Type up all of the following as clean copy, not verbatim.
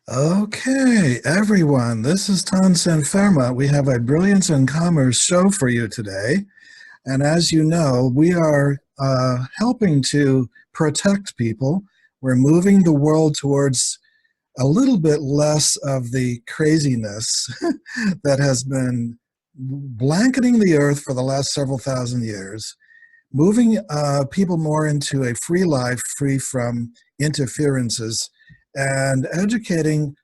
Okay, everyone, this is Tan Sanferma. We have a Brilliance in Commerce show for you today. And as you know, we are helping to protect people. We're moving the world towards a little bit less of the craziness that has been blanketing the earth for the last several thousand years, moving people more into a free life, free from interferences, and educating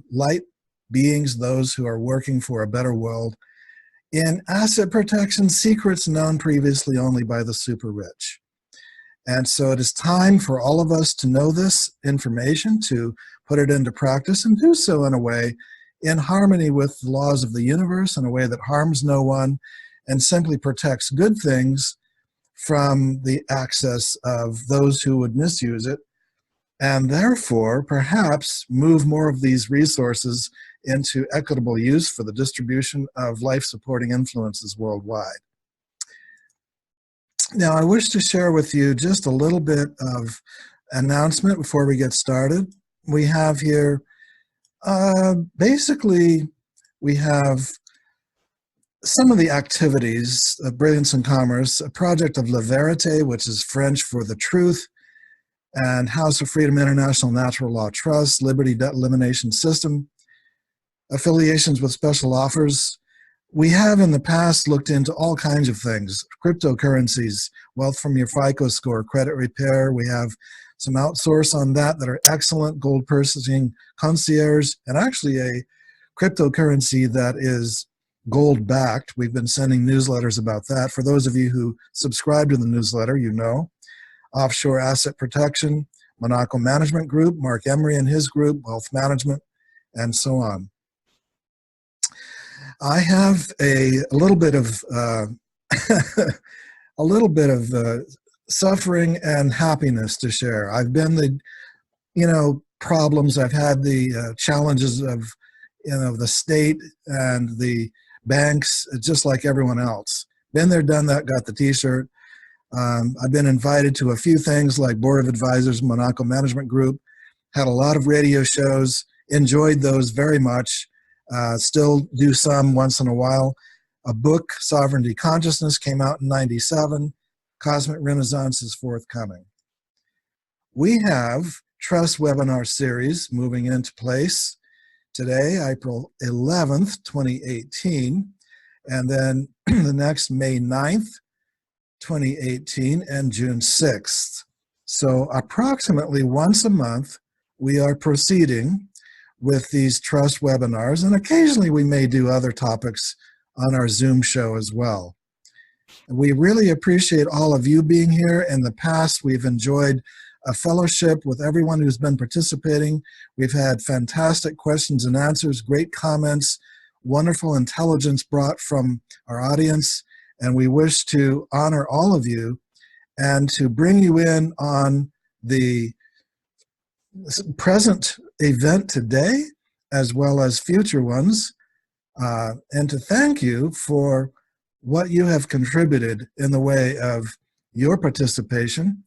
light beings, those who are working for a better world, in asset protection secrets known previously only by the super rich. And so it is time for all of us to know this information, to put it into practice, and do so in a way in harmony with the laws of the universe, in a way that harms no one and simply protects good things from the access of those who would misuse it, and therefore perhaps move more of these resources into equitable use for the distribution of life-supporting influences worldwide. Now, I wish to share with you just a little bit of announcement before we get started. We have here, basically, we have some of the activities of Brilliance in Commerce, a project of La Verite, which is French for the truth, and House of Freedom International Natural Law Trust, Liberty Debt Elimination System, affiliations with special offers. We have in the past looked into all kinds of things, cryptocurrencies, wealth from your FICO score, credit repair. We have some outsource on that are excellent, gold purchasing concierge, and actually a cryptocurrency that is gold backed. We've been sending newsletters about that. For those of you who subscribe to the newsletter, you know. Offshore asset protection, Monaco Management Group, Mark Emery and his group, wealth management, and so on. I have a little bit of suffering and happiness to share. I've been the problems. I've had the challenges of the state and the banks, just like everyone else. Been there, done that, got the T-shirt. I've been invited to a few things like Board of Advisors, Monaco Management Group, had a lot of radio shows, enjoyed those very much, still do some once in a while. A book, Sovereignty Consciousness, came out in '97. Cosmic Renaissance is forthcoming. We have Trust webinar series moving into place today, April 11th, 2018, and then the next May 9th, 2018, and June 6th. So approximately once a month, we are proceeding with these trust webinars, and occasionally we may do other topics on our Zoom show as well. We really appreciate all of you being here. In the past, we've enjoyed a fellowship with everyone who's been participating. We've had fantastic questions and answers, great comments, wonderful intelligence brought from our audience, and we wish to honor all of you and to bring you in on the present event today, as well as future ones, and to thank you for what you have contributed in the way of your participation.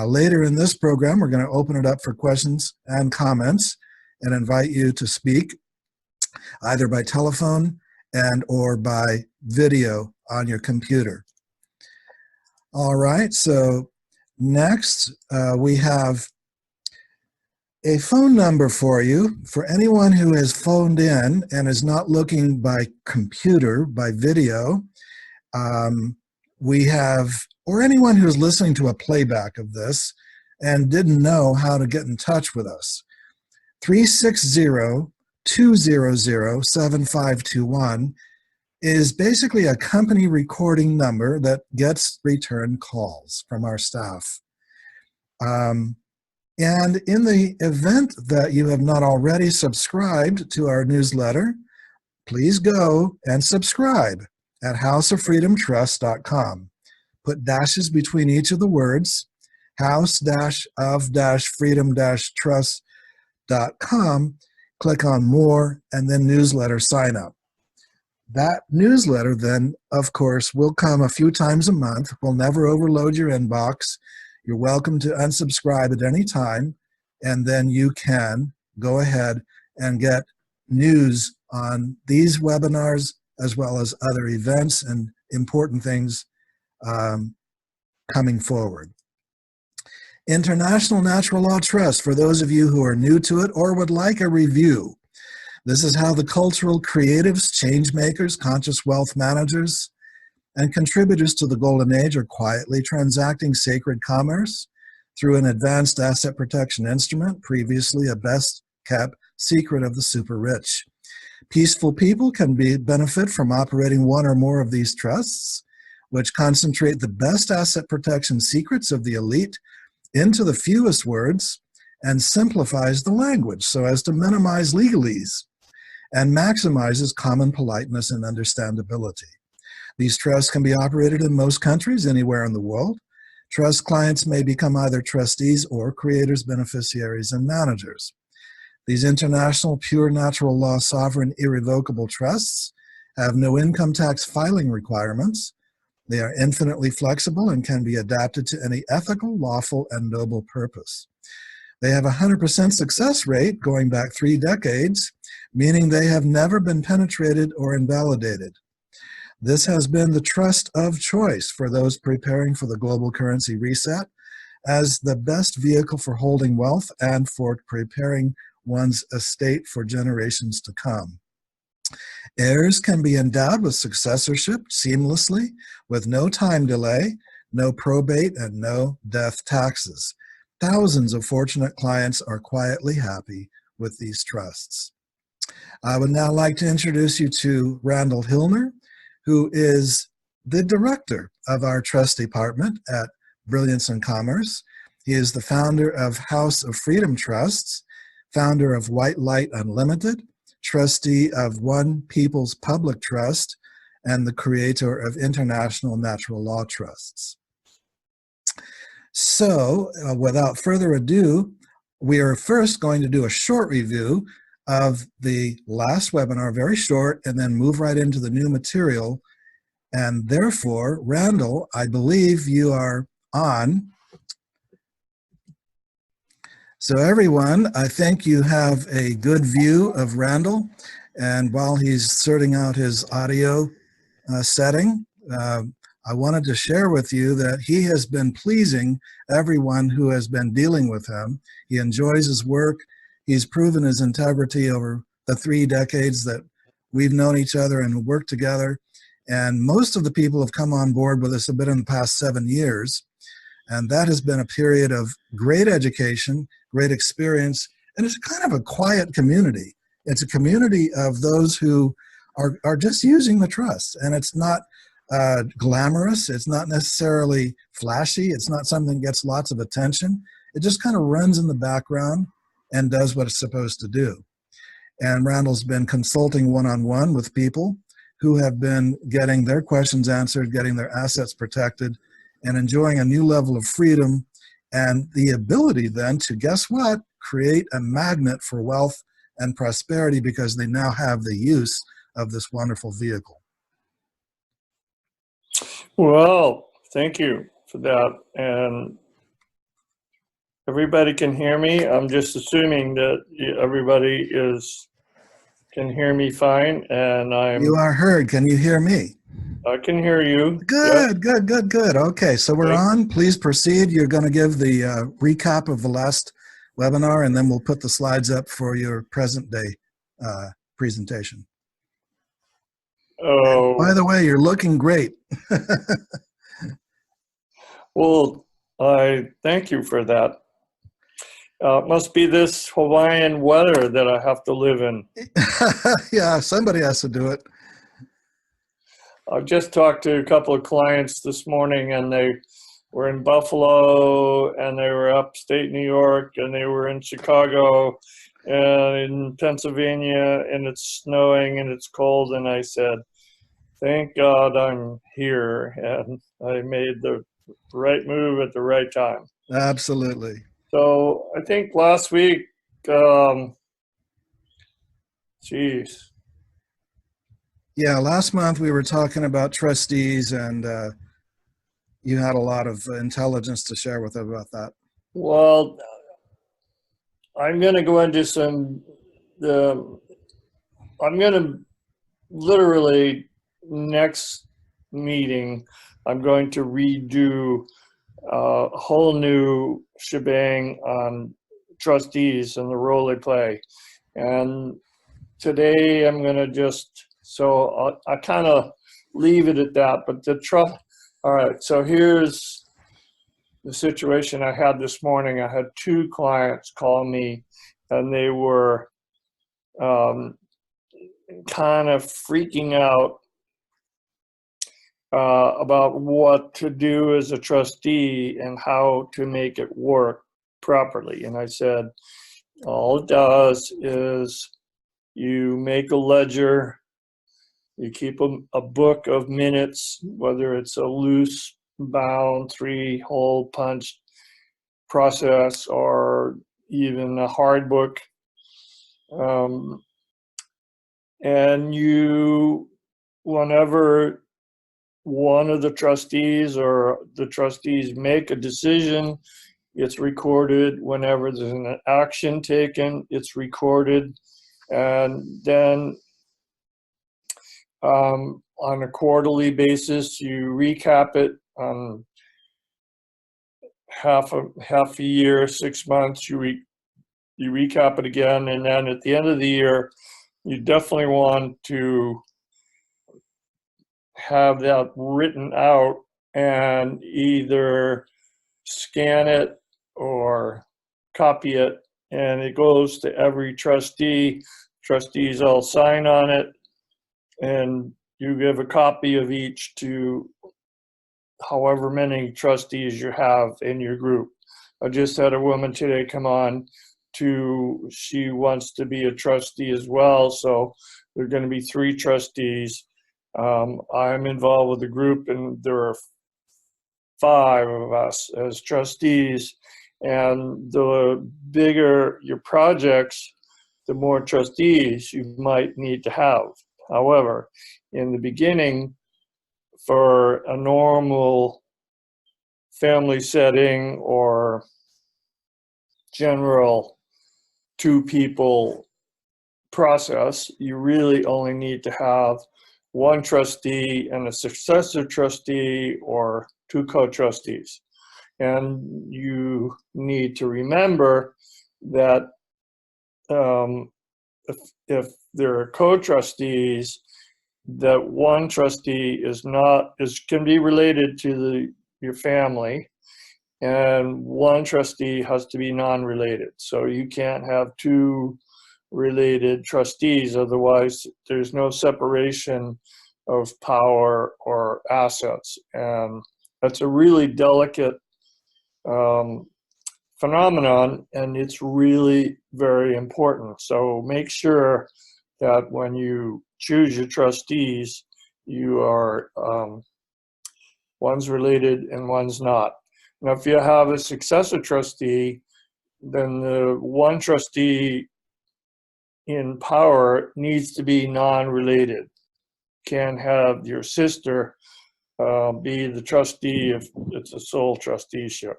Later in this program, we're going to open it up for questions and comments and invite you to speak either by telephone and or by video on your computer. All right, so next we have a phone number for you for anyone who has phoned in and is not looking by computer, by video. We have, or anyone who's listening to a playback of this and didn't know how to get in touch with us. 360-200-7521 is basically a company recording number that gets return calls from our staff. And in the event that you have not already subscribed to our newsletter, please go and subscribe at houseoffreedomtrust.com. Put dashes between each of the words, house-of-freedom-trust.com, click on more, and then newsletter sign up. That newsletter then, of course, will come a few times a month. Will never overload your inbox. You're welcome to unsubscribe at any time, and then you can go ahead and get news on these webinars as well as other events and important things coming forward. International Natural Law Trust, for those of you who are new to it or would like a review. This is how the cultural creatives, change makers, conscious wealth managers, and contributors to the Golden Age are quietly transacting sacred commerce through an advanced asset protection instrument, previously a best-kept secret of the super rich. Peaceful people can benefit from operating one or more of these trusts, which concentrate the best asset protection secrets of the elite into the fewest words and simplifies the language so as to minimize legalese and maximizes common politeness and understandability. These trusts can be operated in most countries anywhere in the world. Trust clients may become either trustees or creators, beneficiaries, and managers. These international, pure natural law, sovereign, irrevocable trusts have no income tax filing requirements. They are infinitely flexible and can be adapted to any ethical, lawful, and noble purpose. They have a 100% success rate going back 3 decades, meaning they have never been penetrated or invalidated. This has been the trust of choice for those preparing for the global currency reset as the best vehicle for holding wealth and for preparing one's estate for generations to come. Heirs can be endowed with successorship seamlessly with no time delay, no probate, and no death taxes. Thousands of fortunate clients are quietly happy with these trusts. I would now like to introduce you to Randall Hillner, who is the director of our trust department at Brilliance and Commerce. He is the founder of House of Freedom Trusts, founder of White Light Unlimited, trustee of One People's Public Trust, and the creator of International Natural Law Trusts. So, without further ado, we are first going to do a short review of the last webinar, very short, and then move right into the new material. And therefore, Randall, I believe you are on. So everyone, I think you have a good view of Randall. And while he's sorting out his audio setting, I wanted to share with you that he has been pleasing everyone who has been dealing with him. He enjoys his work. He's proven his integrity over the 3 decades that we've known each other and worked together. And most of the people who have come on board with us have been in the past 7 years. And that has been a period of great education, great experience, and it's kind of a quiet community. It's a community of those who are just using the trust. And it's not glamorous. It's not necessarily flashy. It's not something that gets lots of attention. It just kind of runs in the background and does what it's supposed to do. And Randall's been consulting one-on-one with people who have been getting their questions answered, getting their assets protected, and enjoying a new level of freedom and the ability then to, guess what, create a magnet for wealth and prosperity because they now have the use of this wonderful vehicle. Well, thank you for that. And everybody can hear me. I'm just assuming that everybody can hear me fine, and You are heard. Can you hear me? I can hear you. Good, yep. Good. Okay, so we're on. Please proceed. You're going to give the recap of the last webinar, and then we'll put the slides up for your present day presentation. Oh. And by the way, you're looking great. Well, I thank you for that. It must be this Hawaiian weather that I have to live in. Yeah, somebody has to do it. I've just talked to a couple of clients this morning, and they were in Buffalo, and they were upstate New York, and they were in Chicago, and in Pennsylvania, and it's snowing and it's cold. And I said, thank God I'm here, and I made the right move at the right time. Absolutely. So I think last week, geez. Yeah, last month we were talking about trustees, and you had a lot of intelligence to share with us about that. Well, I'm going to go into I'm going to literally next meeting, I'm going to redo a whole new shebang on trustees and the role they play. And today I'm going to I kind of leave it at that, but all right, so here's the situation I had this morning. I had two clients call me and they were kind of freaking out about what to do as a trustee and how to make it work properly. And I said, all it does is you make a ledger, you keep a book of minutes, whether it's a loose bound 3-hole punch process or even a hard book. And whenever one of the trustees or the trustees make a decision, it's recorded. Whenever there's an action taken, it's recorded. And then on a quarterly basis, you recap it on half a year, 6 months, you recap it again. And then at the end of the year, you definitely want to have that written out and either scan it or copy it, and it goes to every trustee. Trustees all sign on it, and you give a copy of each to however many trustees you have in your group. I just had a woman today come on she wants to be a trustee as well, so there are going to be 3 trustees. I'm involved with the group, and there are 5 of us as trustees. And the bigger your projects, the more trustees you might need to have. However, in the beginning, for a normal family setting or general 2 people process, you really only need to have 1 trustee and a successor trustee or 2 co-trustees. And you need to remember that if there are co-trustees, that 1 trustee can be related to your family, and 1 trustee has to be non-related. So you can't have 2 related trustees, otherwise there's no separation of power or assets. And that's a really delicate phenomenon, and it's really very important. So make sure that when you choose your trustees, you are one's related and one's not. Now, if you have a successor trustee, then the 1 trustee in power needs to be non-related. Can't have your sister be the trustee if it's a sole trusteeship.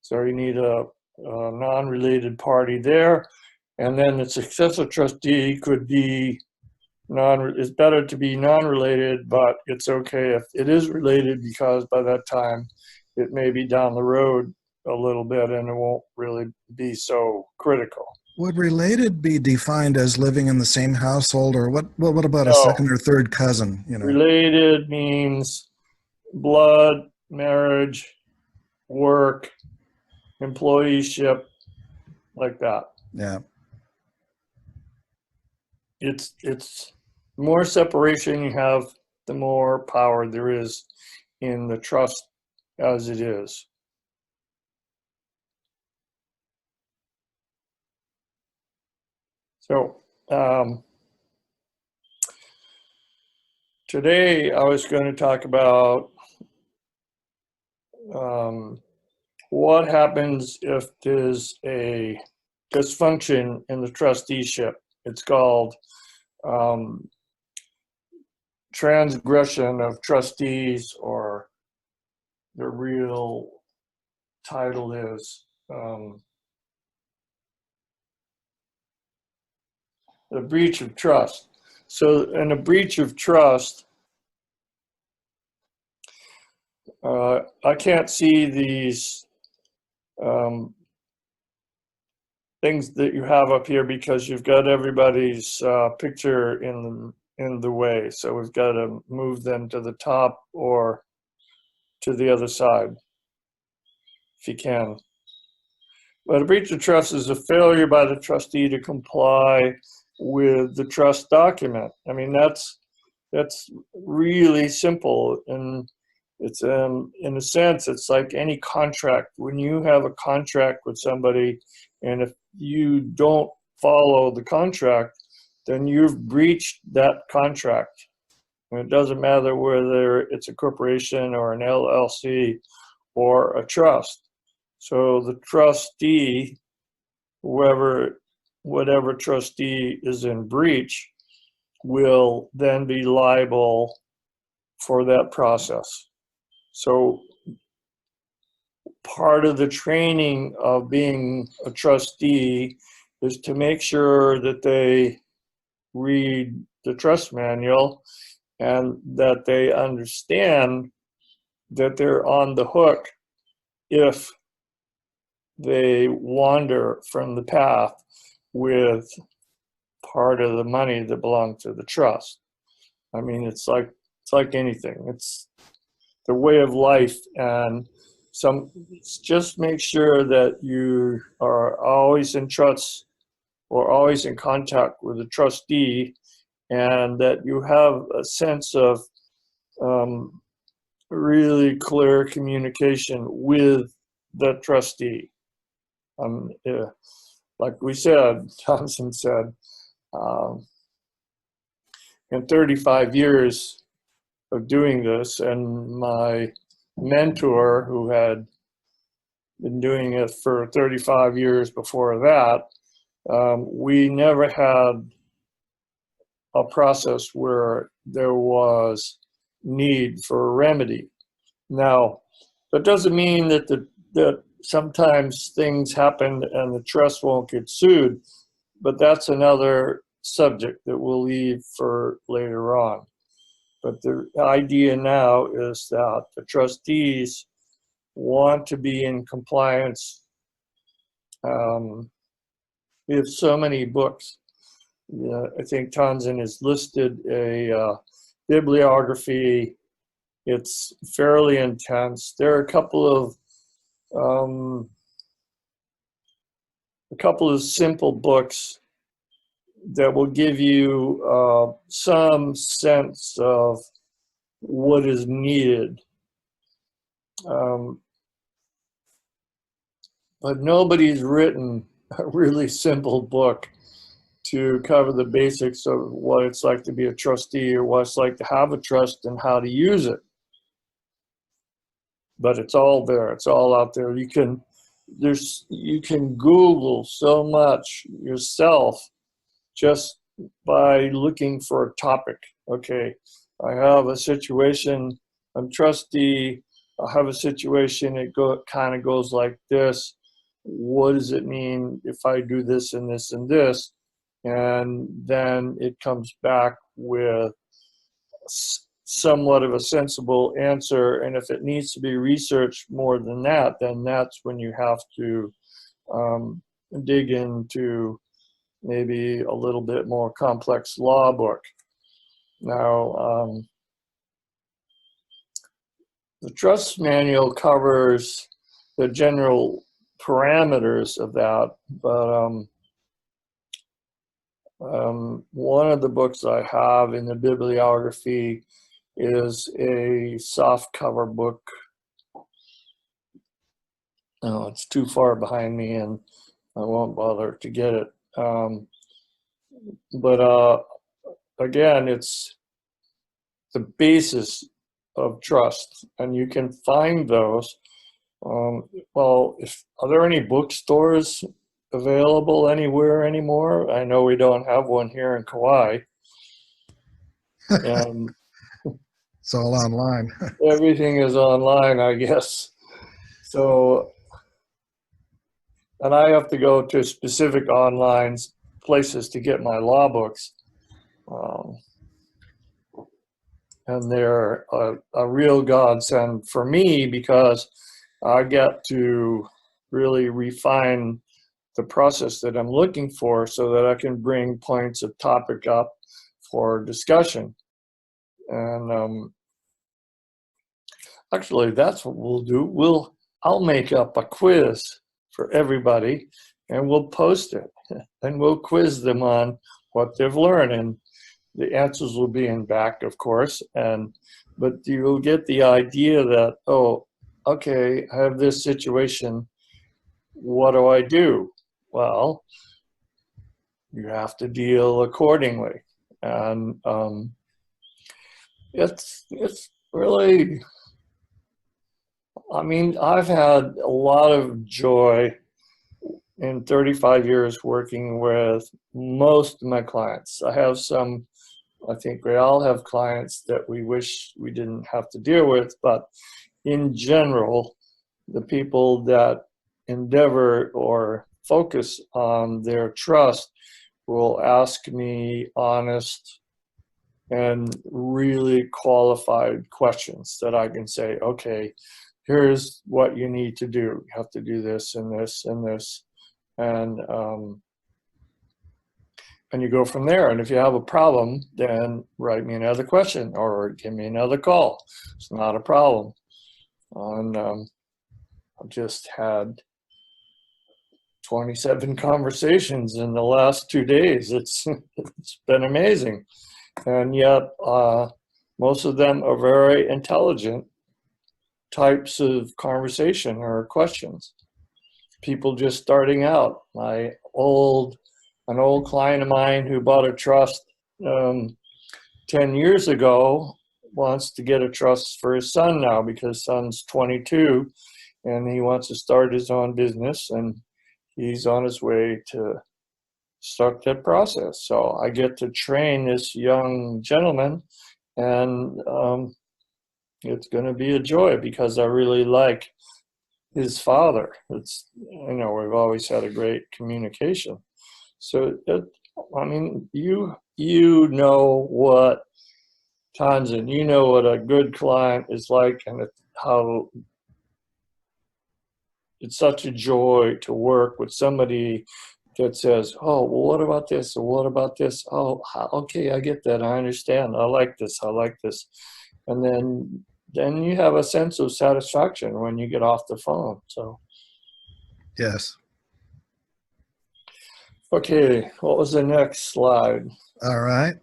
So you need a non-related party there. And then the successor trustee could be it's better to be non-related, but it's okay if it is related, because by that time it may be down the road a little bit and it won't really be so critical. Would related be defined as living in the same household, or what about a No. second or third cousin? Related means blood, marriage, work, employeeship, like that. Yeah. It's more separation you have, the more power there is in the trust as it is. So today I was going to talk about what happens if there's a dysfunction in the trusteeship. It's called transgression of trustees, or the real title is the breach of trust. So in a breach of trust, I can't see these things that you have up here because you've got everybody's picture in the way. So we've got to move them to the top or to the other side, if you can. But a breach of trust is a failure by the trustee to comply with the trust document. I mean, that's really simple, and it's in a sense, it's like any contract. When you have a contract with somebody, and if you don't follow the contract, then you've breached that contract. And it doesn't matter whether it's a corporation or an LLC or a trust. So the trustee, whatever trustee is in breach, will then be liable for that process. So part of the training of being a trustee is to make sure that they read the trust manual and that they understand that they're on the hook if they wander from the path with part of the money that belongs to the trust. I mean, it's like anything. It's the way of life, and just make sure that you are always in trust or always in contact with the trustee, and that you have a sense of really clear communication with the trustee. Like we said, Thompson said, in 35 years of doing this, and my mentor, who had been doing it for 35 years before that, we never had a process where there was need for a remedy. Now, that doesn't mean that sometimes things happen and the trust won't get sued, but that's another subject that we'll leave for later on. But the idea now is that the trustees want to be in compliance. We have so many books. I think Tanzan has listed a bibliography. It's fairly intense. There are a couple of simple books that will give you some sense of what is needed. But nobody's written a really simple book to cover the basics of what it's like to be a trustee or what it's like to have a trust and how to use it. But it's all there. It's all out there. You can Google so much yourself just by looking for a topic. Okay, I have a situation, I'm trustee, I have a situation, it kind of goes like this. What does it mean if I do this and this and this? And then it comes back with somewhat of a sensible answer. And if it needs to be researched more than that, then that's when you have to dig into maybe a little bit more complex law book. Now, the trust manual covers the general parameters of that, but one of the books I have in the bibliography is a soft cover book. Oh, it's too far behind me and I won't bother to get it. But again, it's the basis of trust, and you can find those. Well, are there any bookstores available anywhere anymore? I know we don't have one here in Kauai. And it's all online. Everything is online, I guess. So, and I have to go to specific online places to get my law books. And they're a real godsend for me because I get to really refine the process that I'm looking for so that I can bring points of topic up for discussion. And actually, that's what we'll do. I'll make up a quiz for everybody and we'll post it and we'll quiz them on what they've learned. And the answers will be in back, of course, but you'll get the idea that, oh, okay, I have this situation. What do I do? Well, you have to deal accordingly. And it's really, I mean, I've had a lot of joy in 35 years working with most of my clients. I have some, I think we all have clients that we wish we didn't have to deal with, but in general, the people that endeavor or focus on their trust will ask me honest and really qualified questions that I can say, okay, here's what you need to do. You have to do this and this and this. And you go from there. And if you have a problem, then write me another question or give me another call. It's not a problem. And I've just had 27 conversations in the last 2 days. It's been amazing. And yet most of them are very intelligent types of conversation or questions. People just starting out. An old client of mine who bought a trust 10 years ago wants to get a trust for his son now because son's 22 and he wants to start his own business and he's on his way to start that process. So I get to train this young gentleman and it's going to be a joy because I really like his father. We've always had a great communication. So, I mean, you know what, Tanzan, you know what a good client is like and how it's such a joy to work with somebody that says, oh, well, what about this? Or what about this? Oh, okay, I get that. I understand. I like this. I like this. And then you have a sense of satisfaction when you get off the phone. So, Yes. Okay, what was the next slide? All right.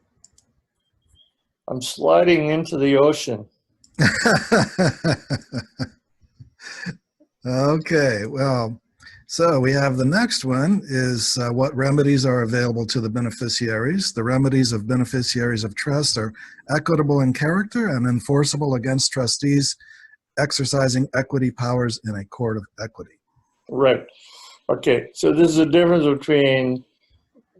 I'm sliding into the ocean. Okay, well, so we have the next one is what remedies are available to the beneficiaries. The remedies of beneficiaries of trust are equitable in character and enforceable against trustees exercising equity powers in a court of equity. Right. Okay, so this is a difference between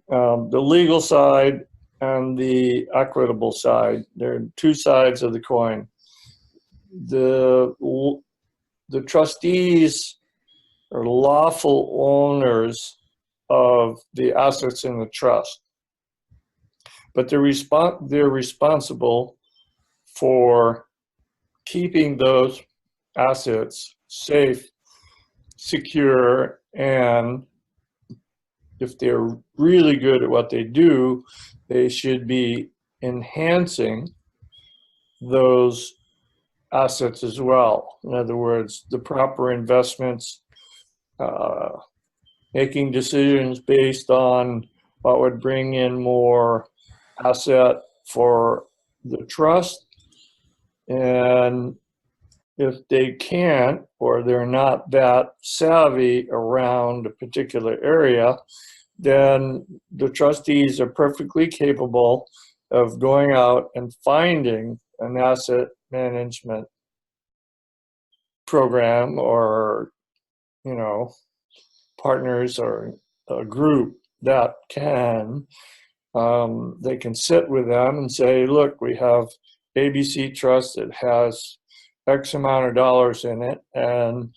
the legal side and the equitable side. There are two sides of the coin. The trustees are lawful owners of the assets in the trust, but they're responsible for keeping those assets safe, secure, and if they're really good at what they do, they should be enhancing those assets as well. In other words, the proper investments, making decisions based on what would bring in more asset for the trust. And if they can't, or they're not that savvy around a particular area, then the trustees are perfectly capable of going out and finding an asset management program or, partners or a group that they can sit with them and say, look, we have ABC Trust that has X amount of dollars in it, and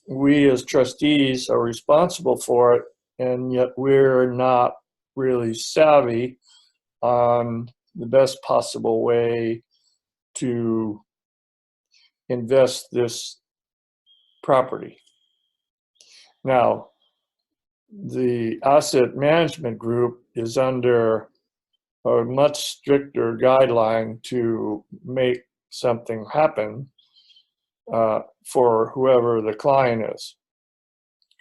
we as trustees are responsible for it, and yet we're not really savvy on the best possible way to invest this property. Now, the asset management group is under a much stricter guideline to make something happen for whoever the client is.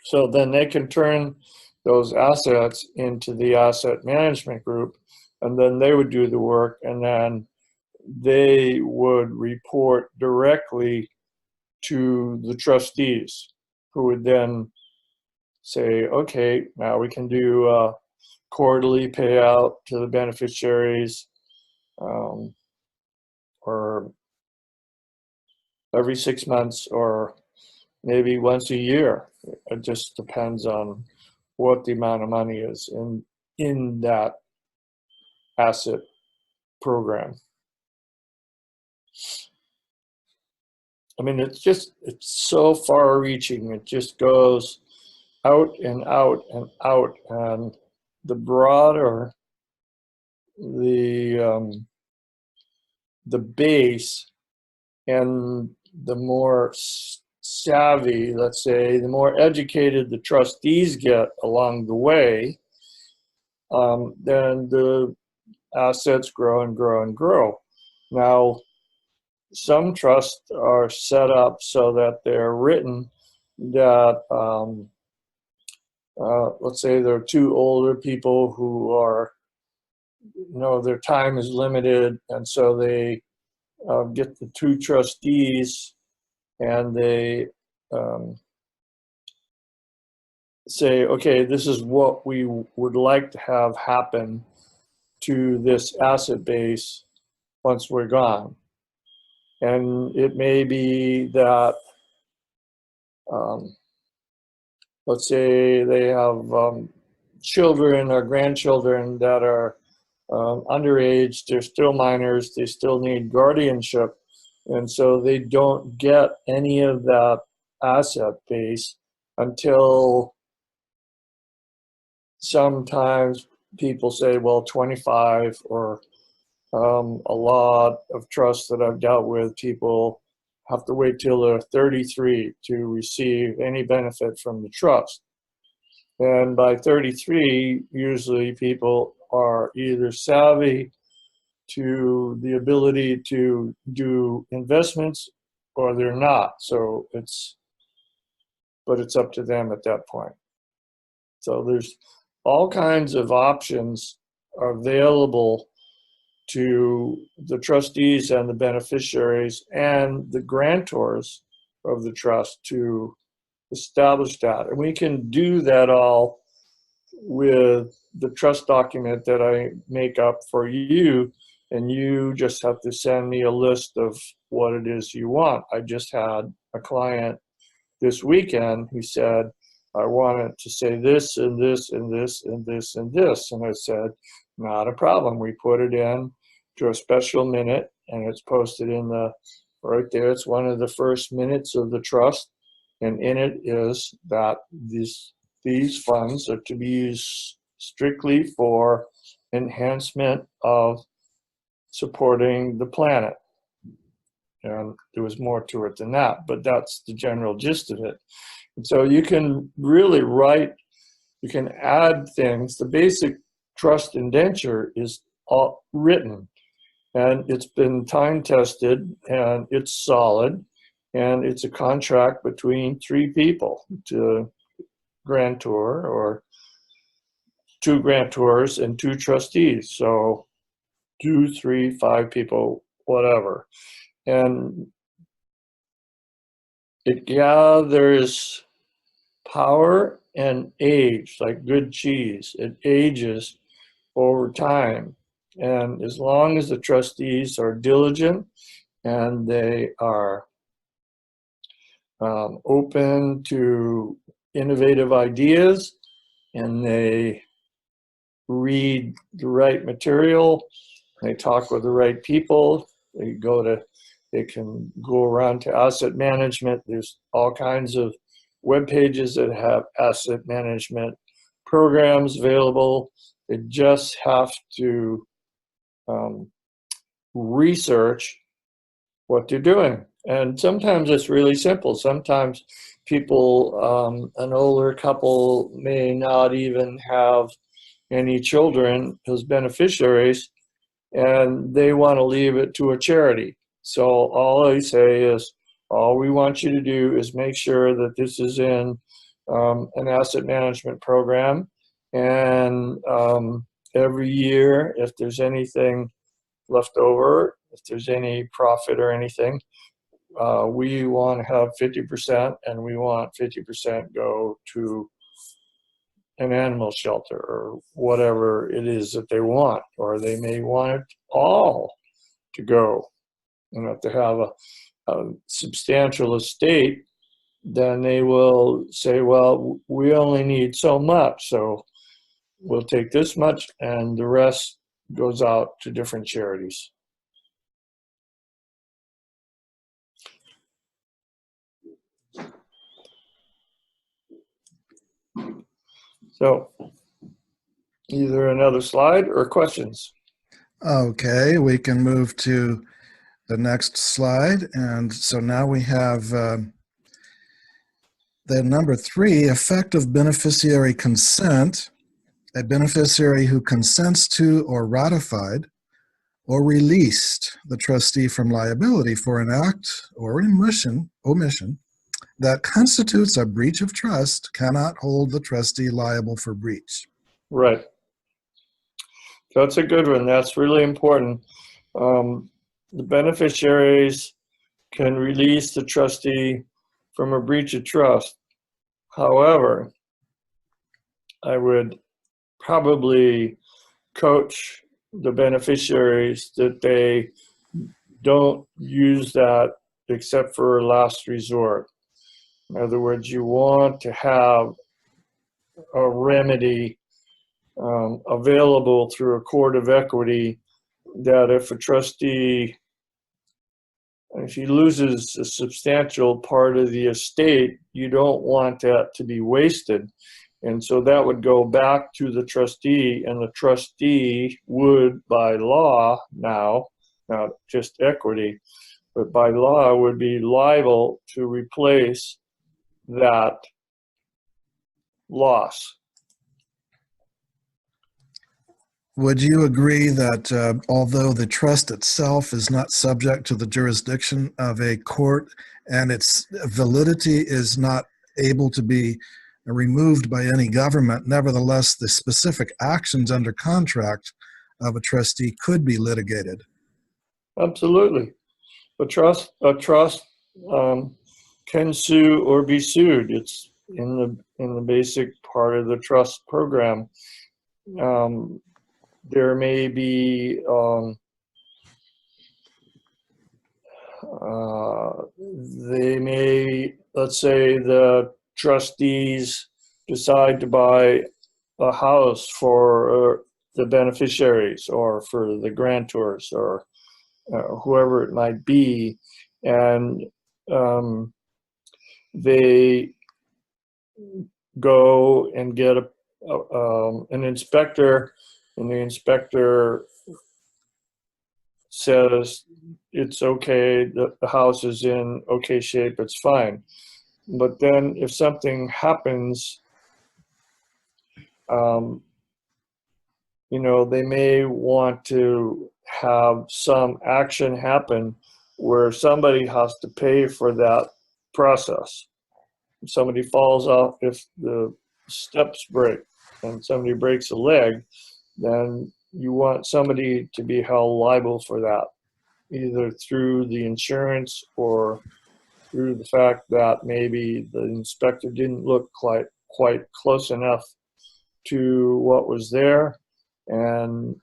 So then they can turn those assets into the asset management group, and then they would do the work, and then they would report directly to the trustees, who would then say, okay, now we can do a quarterly payout to the beneficiaries, or every 6 months, or maybe once a year. It just depends on what the amount of money is in that asset program. I mean, it's so far reaching. It just goes out and out and out. And the broader the base, and the more savvy, let's say, the more educated the trustees get along the way, then the assets grow and grow and grow. Now, some trusts are set up so that they're written that, let's say there are two older people who are, their time is limited, and so they get the two trustees, and they say, okay, this is what we would like to have happen to this asset base once we're gone. And it may be that, let's say they have children or grandchildren that are underage, they're still minors, they still need guardianship, and so they don't get any of that asset base until sometimes people say, well, 25, or a lot of trusts that I've dealt with, people have to wait till they're 33 to receive any benefit from the trust. And by 33, usually people are either savvy to the ability to do investments, or they're not. So it's up to them at that point. So there's all kinds of options available to the trustees and the beneficiaries and the grantors of the trust to establish that. And we can do that all with the trust document that I make up for you, and you just have to send me a list of what it is you want. I just had a client this weekend who said, I wanted to say this and this and this and this and this. And I said, not a problem. We put it in to a special minute, and it's posted in right there. It's one of the first minutes of the trust. And in it is that these funds are to be used strictly for enhancement of supporting the planet. And there was more to it than that, but that's the general gist of it. And so you can really you can add things. The basic trust indenture is all written, and it's been time tested, and it's solid, and it's a contract between three people, to grantor, or two grantors and two trustees. So 2, 3, 5 people, whatever. And it gathers power and age like good cheese. It ages over time. And as long as the trustees are diligent and they are open to innovative ideas, and they read the right material, they talk with the right people, they can go around to asset management. There's all kinds of web pages that have asset management programs available. They just have to research what they're doing. And sometimes it's really simple. Sometimes people, an older couple may not even have any children as beneficiaries, and they want to leave it to a charity. So all I say is, all we want you to do is make sure that this is in an asset management program. And every year, if there's anything left over, if there's any profit or anything, we want to have 50%, and we want 50% go to an animal shelter or whatever it is that they want, or they may want it all to go. And if they have a substantial estate, then they will say, well, we only need so much, so we'll take this much, and the rest goes out to different charities. So either another slide or questions. Okay, we can move to the next slide. And so now we have the number 3, effective beneficiary consent. A beneficiary who consents to or ratified or released the trustee from liability for an act or omission that constitutes a breach of trust cannot hold the trustee liable for breach. Right. That's a good one. That's really important. The beneficiaries can release the trustee from a breach of trust. However, I would probably coach the beneficiaries that they don't use that except for last resort. In other words, you want to have a remedy available through a court of equity, that if a trustee, if he loses a substantial part of the estate, you don't want that to be wasted. And so that would go back to the trustee, and the trustee would, by law now, not just equity, but by law would be liable to replace that loss. Would you agree that although the trust itself is not subject to the jurisdiction of a court and its validity is not able to be removed by any government, nevertheless, the specific actions under contract of a trustee could be litigated? Absolutely. A trust can sue or be sued. It's in the basic part of the trust program. There may be they may, let's say the trustees decide to buy a house for the beneficiaries or for the grantors or whoever it might be, and they go and get an inspector, and the inspector says it's okay, the house is in okay shape, it's fine. But then if something happens, they may want to have some action happen where somebody has to pay for that process. If somebody falls off, if the steps break and somebody breaks a leg, then you want somebody to be held liable for that, either through the insurance or through the fact that maybe the inspector didn't look quite close enough to what was there, and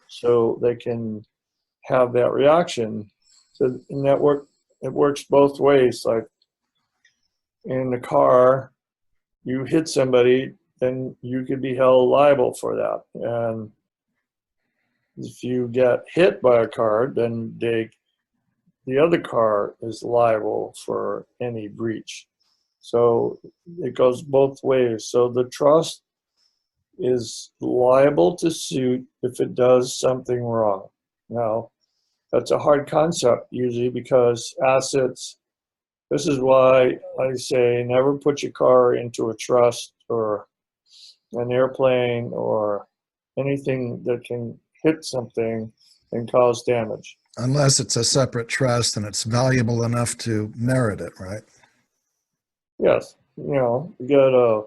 so they can have that reaction. So in that it works both ways. Like in the car, you hit somebody, then you could be held liable for that. And if you get hit by a car, then the other car is liable for any breach. So it goes both ways. So the trust is liable to suit if it does something wrong. Now, that's a hard concept usually because assets, this is why I say never put your car into a trust or an airplane or anything that can hit something and cause damage. Unless it's a separate trust and it's valuable enough to merit it, right? Yes, you get a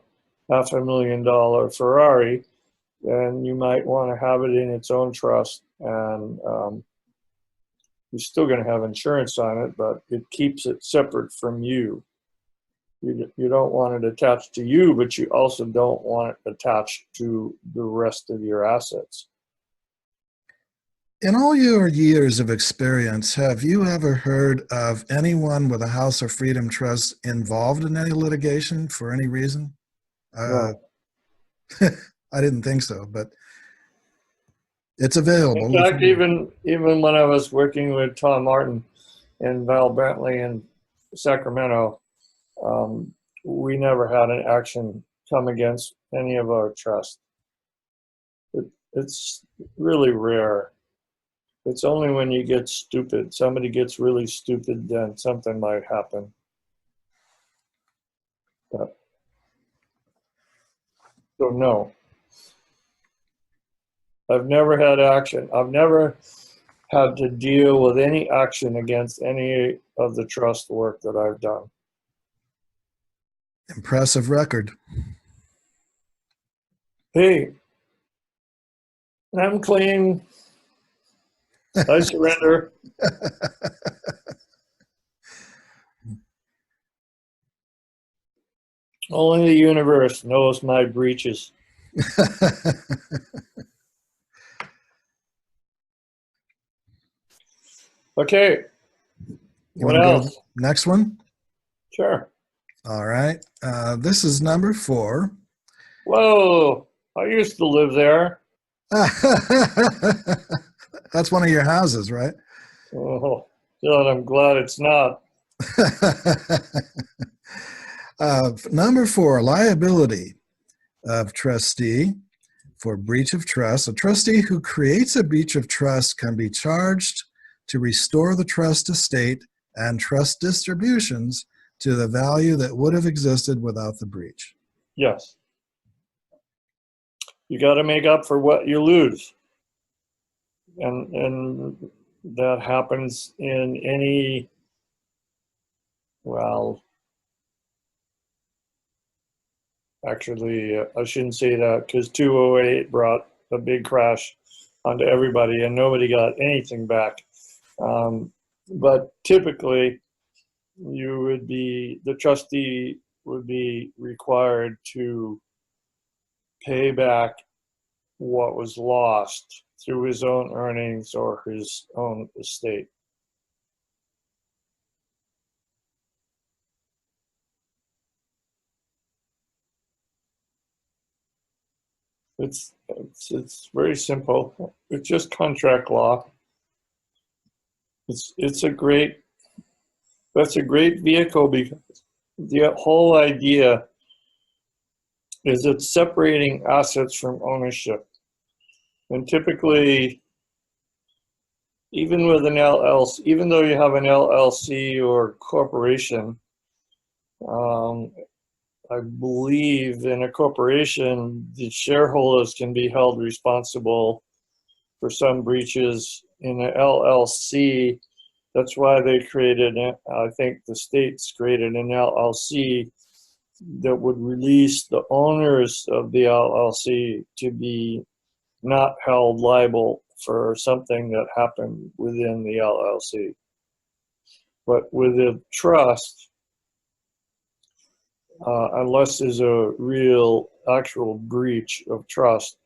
$500,000 Ferrari, then you might want to have it in its own trust, and you're still going to have insurance on it, but it keeps it separate from you. You don't want it attached to you, but you also don't want it attached to the rest of your assets. In all your years of experience, have you ever heard of anyone with a House of Freedom Trust involved in any litigation for any reason? No. I didn't think so, but it's In available. fact, even when I was working with Tom Martin and Val Bentley in Sacramento, we never had an action come against any of our trusts. It's really rare. It's only when you get stupid, somebody gets really stupid, then something might happen. But, so no, I've never had action. I've never had to deal with any action against any of the trust work that I've done. Impressive record. Hey, I'm clean. I surrender. Only the universe knows my breaches. Okay. What else? Next one? Sure. All right. This is number 4. Whoa. I used to live there. That's one of your houses, right? Oh, God, I'm glad it's not. Number 4, liability of trustee for breach of trust. A trustee who creates a breach of trust can be charged to restore the trust estate and trust distributions to the value that would have existed without the breach. Yes. You got to make up for what you lose. And that happens in any, well, actually, I shouldn't say that because 2008 brought a big crash onto everybody and nobody got anything back. But typically, the trustee would be required to pay back what was lost through his own earnings or his own estate. It's very simple. It's just contract law. That's a great vehicle because the whole idea is it's separating assets from ownership. And typically, even with an LLC, even though you have an LLC or corporation, I believe in a corporation, the shareholders can be held responsible for some breaches. In an LLC, that's why they created, I think the states created an LLC that would release the owners of the LLC to be not held liable for something that happened within the LLC. But with a trust, unless there's a real actual breach of trust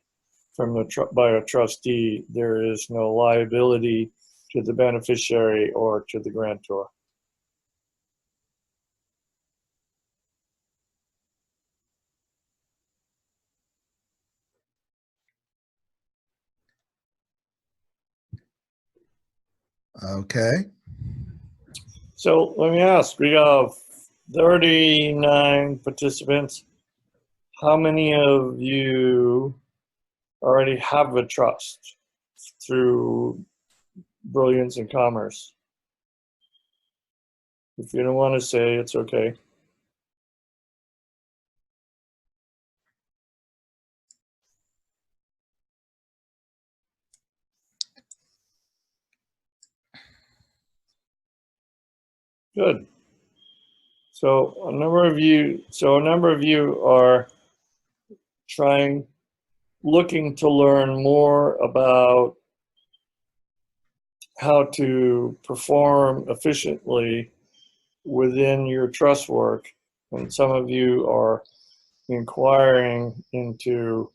by a trustee, there is no liability to the beneficiary or to the grantor. Okay. So let me ask, we have 39 participants. how many of you already have a trust through Brilliance and Commerce? If you don't want to say, it's okay. Good. So a number of you are looking to learn more about how to perform efficiently within your trust work. And some of you are inquiring into,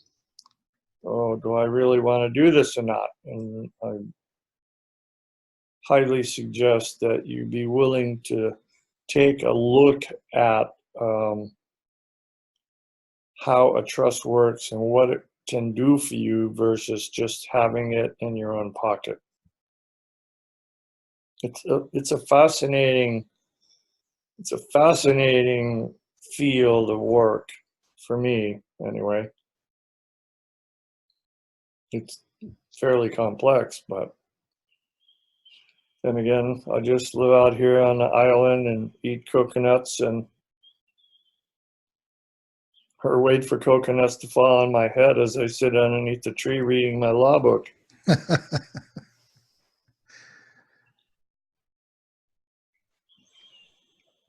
oh, do I really want to do this or not? And I highly suggest that you be willing to take a look at how a trust works and what it can do for you versus just having it in your own pocket. It's a fascinating field of work for me, anyway. It's fairly complex, but then again, I just live out here on the island and eat coconuts or wait for coconuts to fall on my head as I sit underneath the tree reading my law book.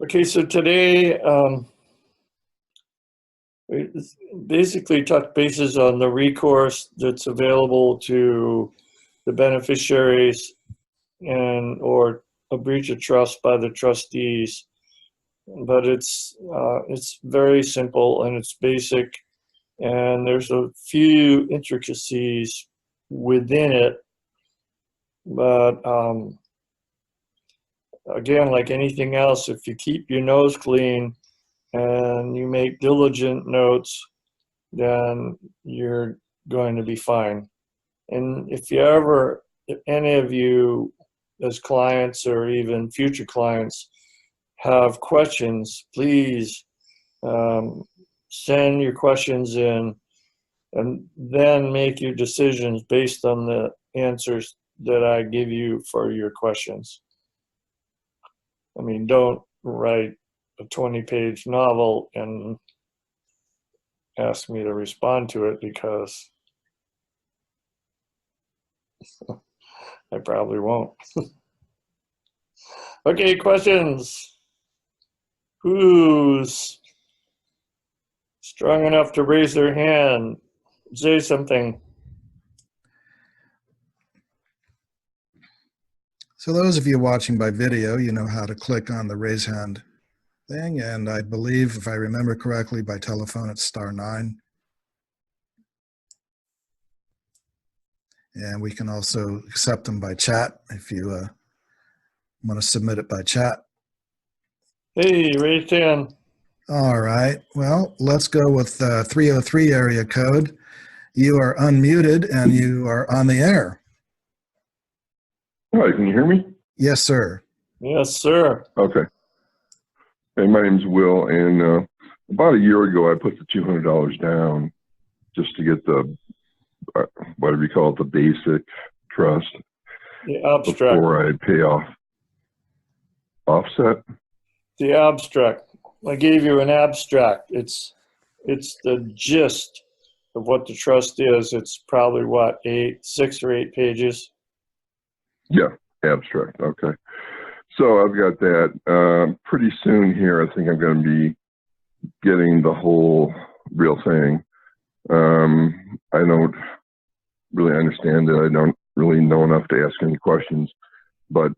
Okay, so today, we basically touch bases on the recourse that's available to the beneficiaries or a breach of trust by the trustees. But it's very simple and it's basic, and there's a few intricacies within it. But again, like anything else, if you keep your nose clean and you make diligent notes, then you're going to be fine. And if any of you as clients or even future clients have questions, please send your questions in and then make your decisions based on the answers that I give you for your questions. I mean, don't write a 20-page novel and ask me to respond to it, because I probably won't. Okay, questions? Who's strong enough to raise their hand? Say something. So those of you watching by video, you know how to click on the raise hand thing. And I believe, if I remember correctly, by telephone, it's *9. And we can also accept them by chat if you want to submit it by chat. Hey, raise hand. All right. Well, let's go with 303 area code. You are unmuted and you are on the air. Hi, can you hear me? Yes, sir. Yes, sir. Okay. Hey, my name's Will, and about a year ago, I put the $200 down just to get the, whatever you call it, the basic trust. The abstract. Before I pay off offset. The abstract. I gave you an abstract. It's the gist of what the trust is. It's probably what, 6 or 8 pages. Yeah, abstract. Okay. So I've got that. Pretty soon here, I think I'm going to be getting the whole real thing. I don't really understand it. I don't really know enough to ask any questions. But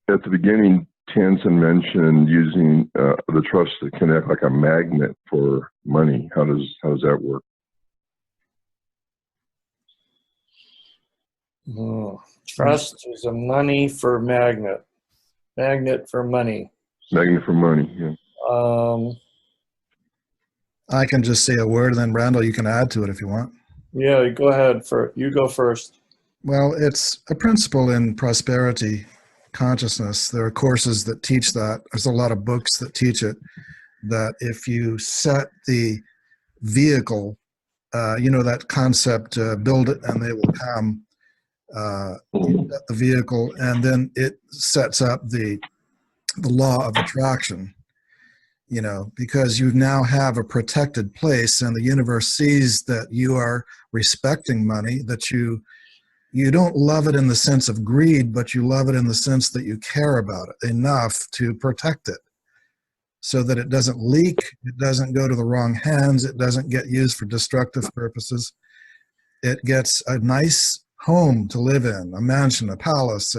at the beginning, Tansen mentioned using the trust to connect like a magnet for money. How does that work? Trust is a money for magnet. Magnet for money. Magnet for money, yeah. I can just say a word, and then Randall, you can add to it if you want. Yeah, go ahead. You go first. Well, it's a principle in prosperity consciousness. There are courses that teach that. There's a lot of books that teach it. that if you set the vehicle, that concept, build it and they will come, you set the vehicle, and then it sets up the law of attraction, because you now have a protected place and the universe sees that you are respecting money, that you don't love it in the sense of greed, but you love it in the sense that you care about it enough to protect it so that it doesn't leak, it doesn't go to the wrong hands, it doesn't get used for destructive purposes. It gets a nice home to live in, a mansion, a palace,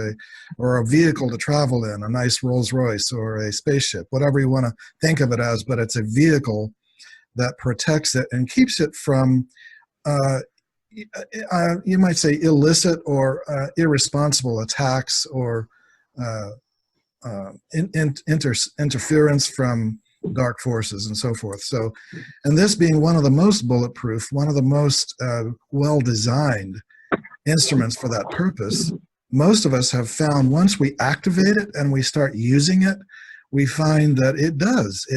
or a vehicle to travel in, a nice Rolls Royce or a spaceship, whatever you want to think of it as, but it's a vehicle that protects it and keeps it from, you might say, illicit or irresponsible attacks or interference from dark forces and so forth. So, and this being one of the most bulletproof, one of the most well-designed instruments for that purpose, most of us have found once we activate it and we start using it, we find that it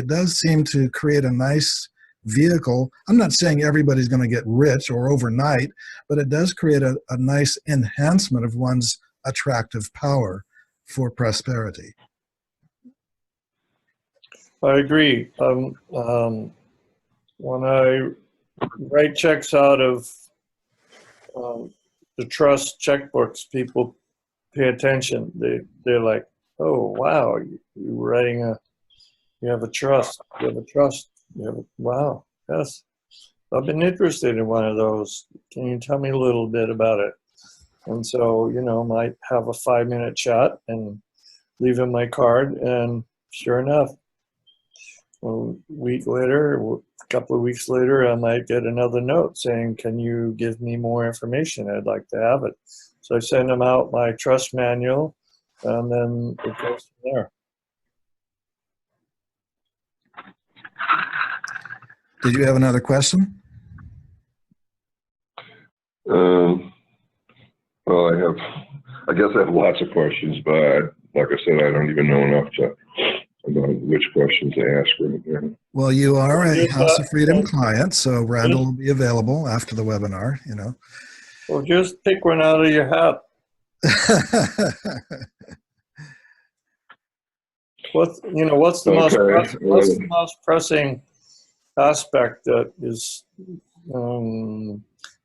does seem to create a nice vehicle. I'm not saying everybody's going to get rich or overnight, but it does create a nice enhancement of one's attractive power for prosperity. I agree. When I write checks out of the trust checkbooks, people pay attention. They're like, "Oh, wow, you have a trust. You have a trust. Wow, yes. I've been interested in one of those. Can you tell me a little bit about it?" And so, might have a 5-minute chat and leave in my card, and sure enough, a week later, a couple of weeks later, I might get another note saying, "Can you give me more information? I'd like to have it." So I send them out my trust manual, and then it goes from there. Did you have another question? Well, I guess I have lots of questions, but like I said, I don't even know enough about which questions to ask right now. Well, you are a House of Freedom client, so Randall will be available after the webinar, Well, just pick one out of your hat. What's the most pressing aspect that is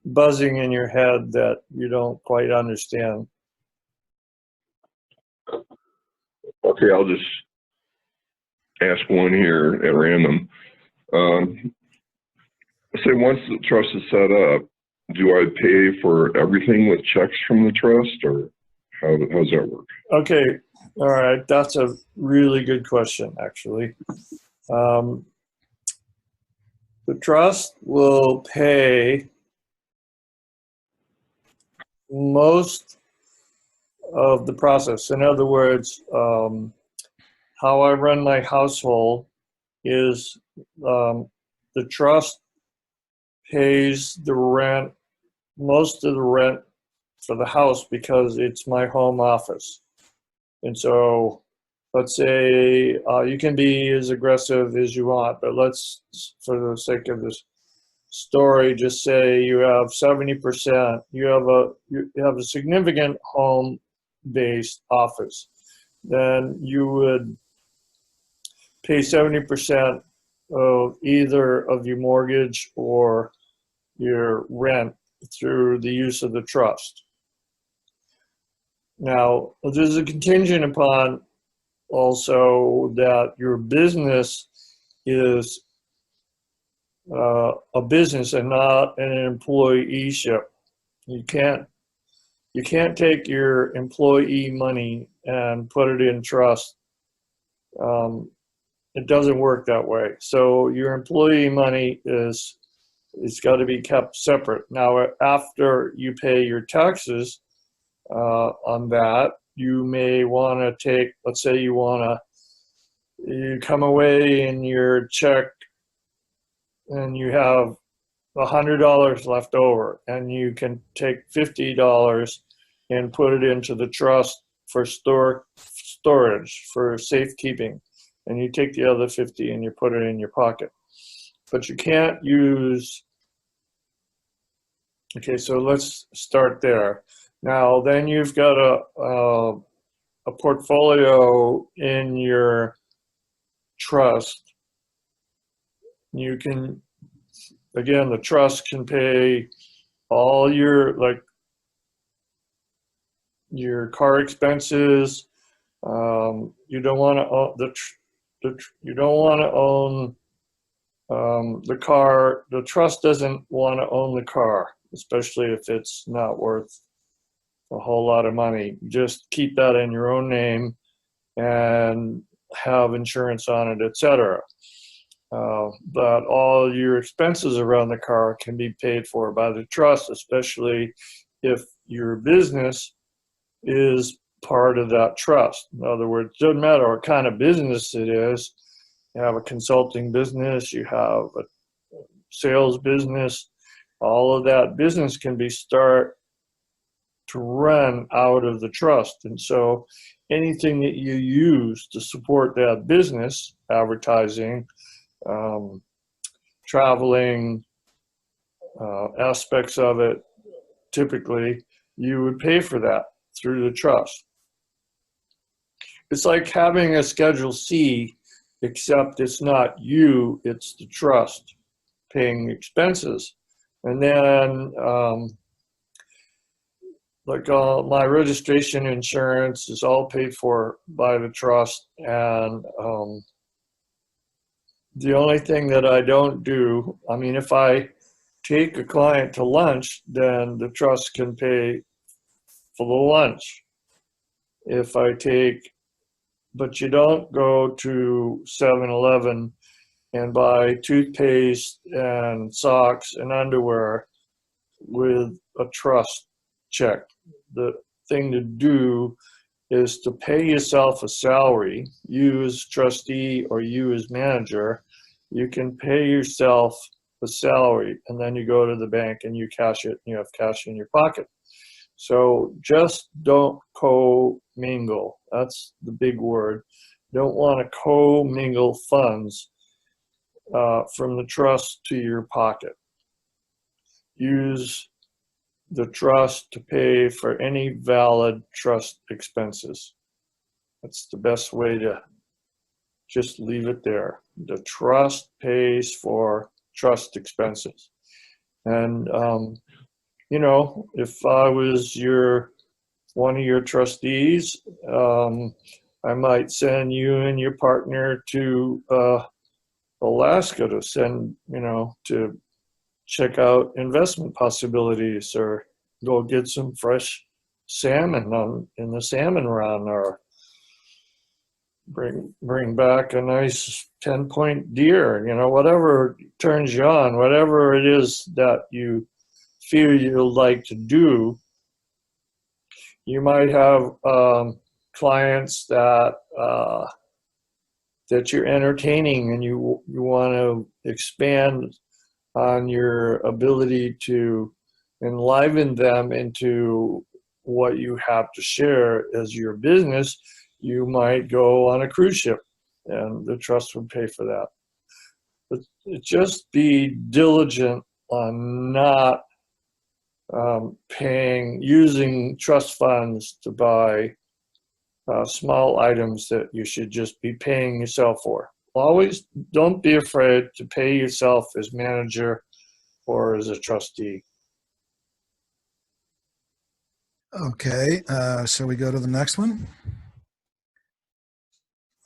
buzzing in your head that you don't quite understand? Okay, I'll just ask one here at random. Say once the trust is set up, do I pay for everything with checks from the trust, or how does that work? Okay, all right, that's a really good question, actually. The trust will pay most of the process. In other words, how I run my household is the trust pays the rent, most of the rent for the house, because it's my home office. And so let's say you can be as aggressive as you want, but let's, for the sake of this story, just say you have 70%, you have a significant home-based office. Then you would pay 70% of either of your mortgage or your rent through the use of the trust. Now, there's a contingent upon also that your business is a business and not an employeeship. You can't take your employee money and put it in trust. It doesn't work that way. So your employee money it's got to be kept separate. Now, after you pay your taxes on that, you may want to take, let's say you come away in your check and you have $100 left over, and you can take $50 and put it into the trust for storage, for safekeeping. and you take the other 50 and you put it in your pocket. But you can't use, okay, so let's start there. Now, then you've got a portfolio in your trust. You can, again, the trust can pay all your, like, your car expenses. You don't want to own you don't want to own the car. The trust doesn't want to own the car, especially if it's not worth a whole lot of money. Just keep that in your own name and have insurance on it, etc. But all your expenses around the car can be paid for by the trust, especially if your business is part of that trust. In other words, it doesn't matter what kind of business it is. You have a consulting business, you have a sales business, all of that business can be start to run out of the trust. And so anything that you use to support that business, advertising, traveling, aspects of it, typically you would pay for that through the trust. It's like having a Schedule C, except it's not you, it's the trust paying expenses. And then like my registration insurance is all paid for by the trust, and the only thing that I don't do, I mean, if I take a client to lunch, then the trust can pay for the lunch. If I take, but you don't go to 7-Eleven and buy toothpaste and socks and underwear with a trust check. The thing to do is to pay yourself a salary, you as trustee or you as manager. You can pay yourself a salary, and then you go to the bank and you cash it, and you have cash in your pocket. So just don't co-mingle. That's the big word. Don't want to co-mingle funds from the trust to your pocket. Use the trust to pay for any valid trust expenses. That's the best way to just leave it there. The trust pays for trust expenses. And you know, if I was one of your trustees, I might send you and your partner to Alaska to to check out investment possibilities, or go get some fresh salmon in the salmon run, or bring back a nice 10-point deer, whatever turns you on, whatever it is that you feel you'll like to do. You might have clients that you're entertaining, and you want to expand on your ability to enliven them into what you have to share as your business. You might go on a cruise ship, and the trust would pay for that. But just be diligent on not using trust funds to buy small items that you should just be paying yourself for. Always don't be afraid to pay yourself as manager or as a trustee. Okay, shall we go to the next one?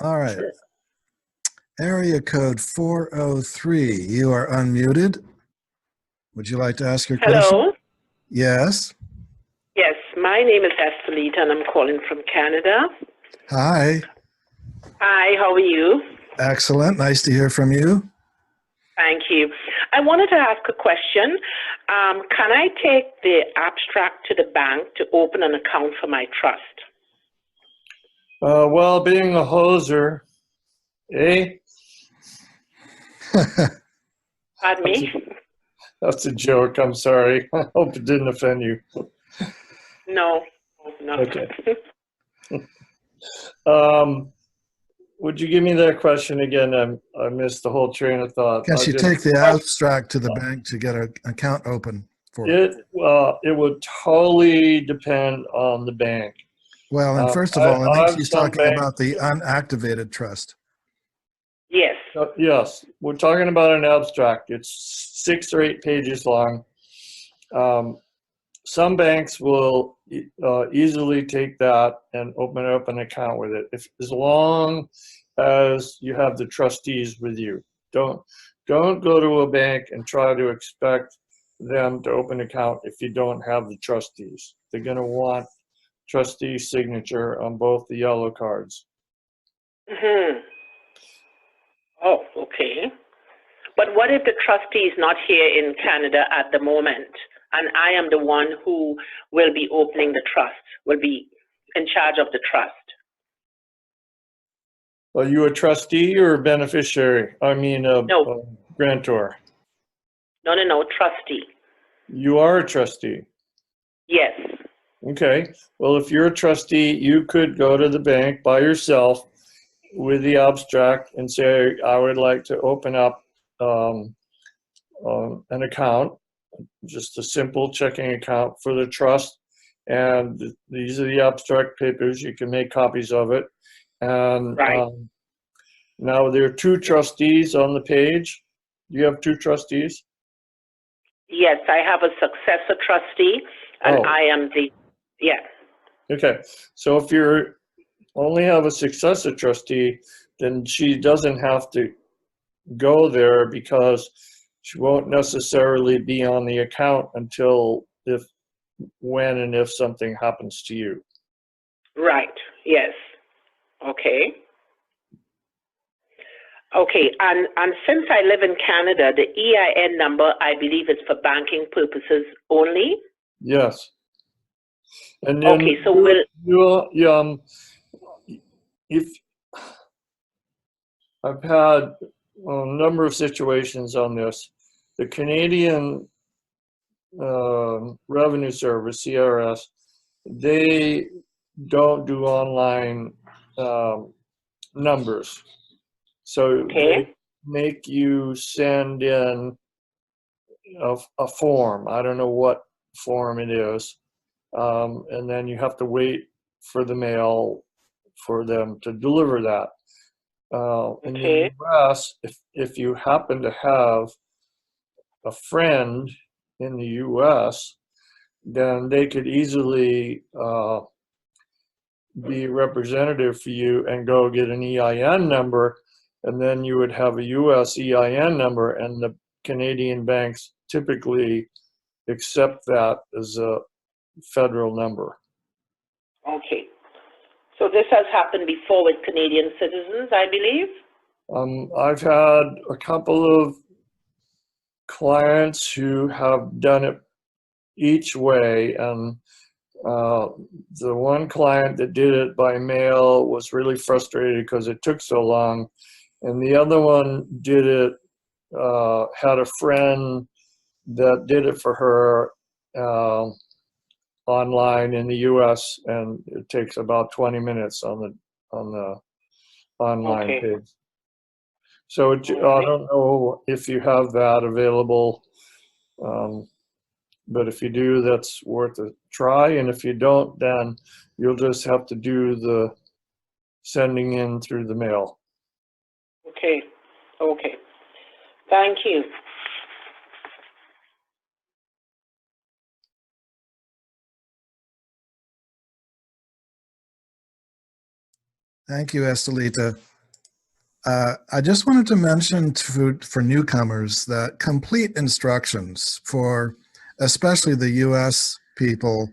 All right. Sure. Area code 403. You are unmuted. Would you like to ask your question? Hello. Yes. Yes, my name is Estelita, and I'm calling from Canada. Hi. Hi, how are you? Excellent. Nice to hear from you. Thank you. I wanted to ask a question. Can I take the abstract to the bank to open an account for my trust? Well, being a hoser, eh? Pardon me? That's a joke. I'm sorry. I hope it didn't offend you. No. Okay. would you give me that question again? I missed the whole train of thought. Can she take the abstract to the bank to get an account open for it? It would totally depend on the bank. Well, and first of all, I think she's some talking about the unactivated trust. Yes. Yes, we're talking about an abstract. It's 6 or 8 pages long. Some banks will easily take that and open up an account with it, as long as you have the trustees with you. Don't go to a bank and try to expect them to open an account if you don't have the trustees. They're going to want trustee signature on both the yellow cards. Mm-hmm. Oh, okay. But what if the trustee is not here in Canada at the moment, and I am the one who will be opening the trust, will be in charge of the trust? Are you a trustee or a beneficiary? I mean, a grantor. No, trustee. You are a trustee. Yes. Okay. Well, if you're a trustee, you could go to the bank by yourself with the abstract and say, I would like to open up an account, just a simple checking account for the trust. And these are the abstract papers. You can make copies of it. And right. Now there are 2 trustees on the page. You have 2 trustees? Yes, I have a successor trustee, and I am the, Okay, so if you only have a successor trustee, then she doesn't have to go there because she won't necessarily be on the account until when and if something happens to you. Right, yes. Okay. Okay, and since I live in Canada, the EIN number, I believe, is for banking purposes only? Yes. And then okay, so if I've had a number of situations on this, the Canadian Revenue Service, CRS, they don't do online numbers. So they make you send in a form. I don't know what form it is. And then you have to wait for the mail for them to deliver that. In the US, if you happen to have a friend in the US, then they could easily be representative for you and go get an EIN number, and then you would have a US EIN number, and the Canadian banks typically accept that as a federal number. Okay. So this has happened before with Canadian citizens, I believe? I've had a couple of clients who have done it each way, and the one client that did it by mail was really frustrated because it took so long, and the other one did it, had a friend that did it for her online in the US, and it takes about 20 minutes on the online page. So I don't know if you have that available, but if you do, that's worth a try. And if you don't, then you'll just have to do the sending in through the mail. Okay. Okay. Thank you. Thank you, Estelita. I just wanted to mention for newcomers that complete instructions for especially the U.S. people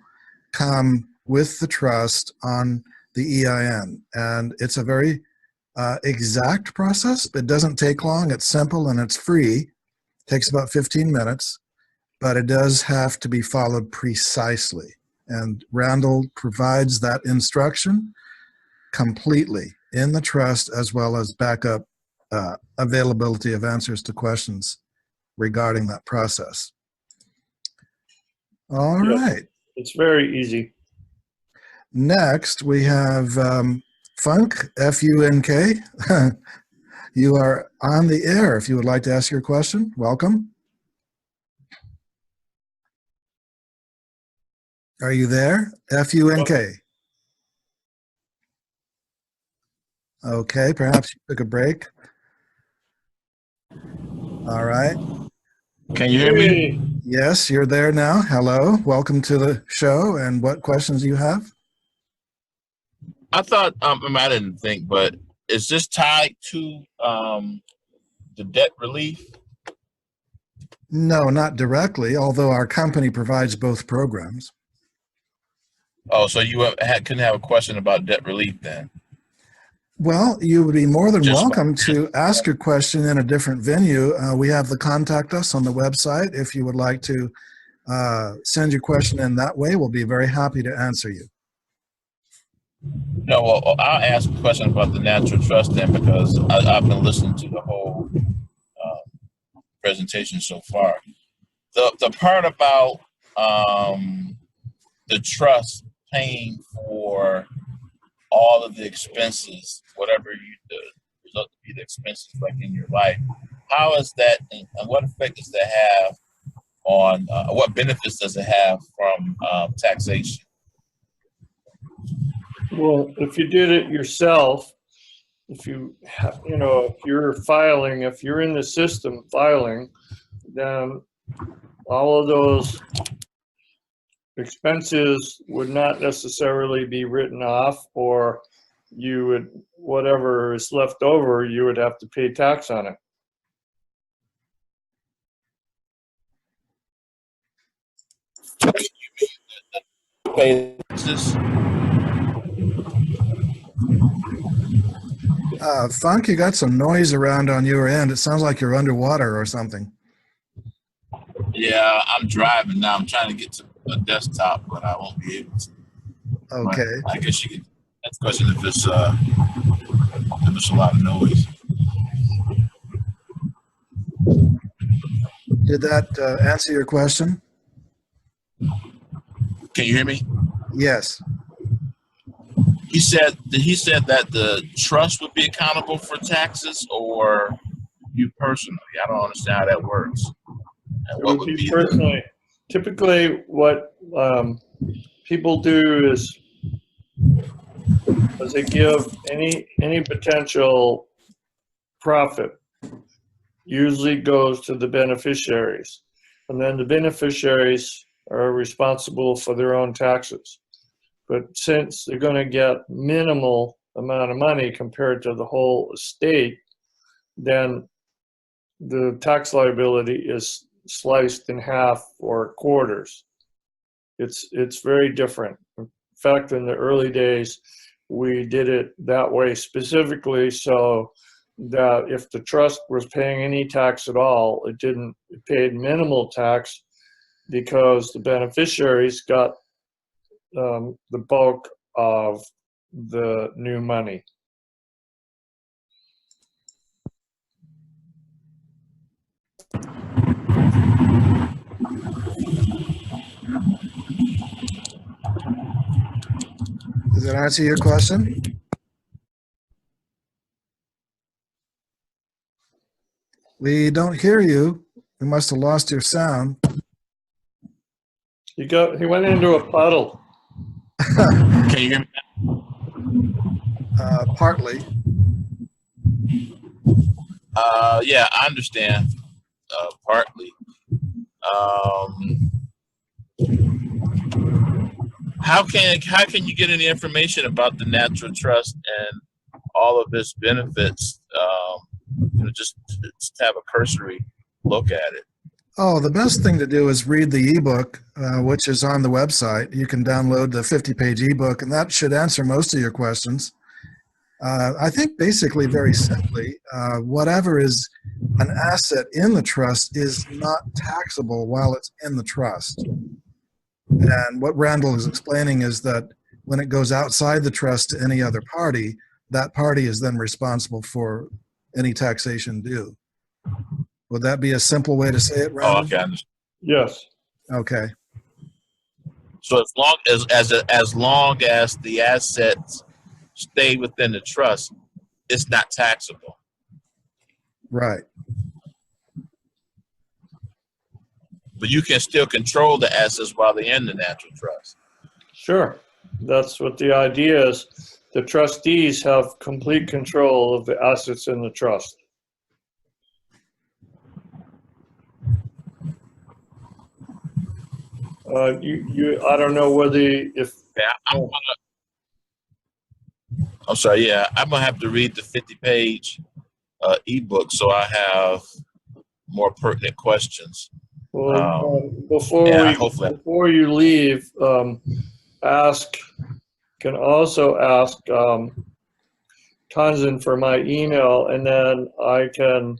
come with the trust on the EIN. And it's a very exact process. It doesn't take long. It's simple and it's free. It takes about 15 minutes, but it does have to be followed precisely. And Randall provides that instruction completely in the trust, as well as backup availability of answers to questions regarding that process. All right. It's very easy. Next, we have Funk, F-U-N-K. You are on the air. If you would like to ask your question, welcome. Are you there? F-U-N-K. Okay, perhaps you took a break. All right. Can you hear me? Hey, Yes, you're there now. Hello. Welcome to the show. And what questions do you have? I thought, I didn't think, but is this tied to the debt relief? No, not directly, although our company provides both programs. Oh, so you couldn't have a question about debt relief then? Well, you would be more than Just- welcome to ask your question in a different venue. We have the contact us on the website. If you would like to send your question in that way, we'll be very happy to answer you. No, well, I'll ask a question about the natural trust then, because I've been listening to the whole presentation so far. The part about the trust paying for all of the expenses, whatever you result to be the expenses like in your life, how is that, and what effect does that have on, what benefits does it have from taxation? well, if you did it yourself, if you know, if you're filing, if you're in the system filing, then all of those expenses would not necessarily be written off, or you would, whatever is left over, you would have to pay tax on it. Pay taxes? Funk, you got some noise around on your end. It sounds like you're underwater or something. Yeah, I'm driving now. I'm trying to get to a desktop, but I won't be able to. Okay. But I guess you can ask a question if it's a lot of noise. Did that answer your question? Can you hear me? Yes. He said that the trust would be accountable for taxes, or you personally. I don't understand how that works. And It what would be personally. Typically, what people do is they give any potential profit usually goes to the beneficiaries, and then the beneficiaries are responsible for their own taxes. But since they're going to get minimal amount of money compared to the whole estate, then the tax liability is sliced in half or quarters. It's very different. In fact, in the early days, we did it that way specifically so that if the trust was paying any tax at all, it paid minimal tax, because the beneficiaries got the bulk of the new money. Does that answer your question? We don't hear you. We must have lost your sound. He went into a puddle. Can you hear me? Partly. Yeah, I understand. Partly. How can you get any information about the natural trust and all of its benefits? Just have a cursory look at it. Oh, the best thing to do is read the ebook, which is on the website. You can download the 50-page ebook, and that should answer most of your questions. I think basically, very simply, whatever is an asset in the trust is not taxable while it's in the trust. And what Randall is explaining is that when it goes outside the trust to any other party, that party is then responsible for any taxation due. Would that be a simple way to say it, Randall? Oh, okay. Yes. Okay. So as long as the assets stay within the trust, it's not taxable. Right. But you can still control the assets while they're in the natural trust. Sure. That's what the idea is. The trustees have complete control of the assets in the trust. I don't know whether if. Yeah, I'm sorry. Yeah, I'm gonna have to read the 50-page ebook, so I have more pertinent questions. Well, before you leave, can also ask Tanzan for my email, and then I can.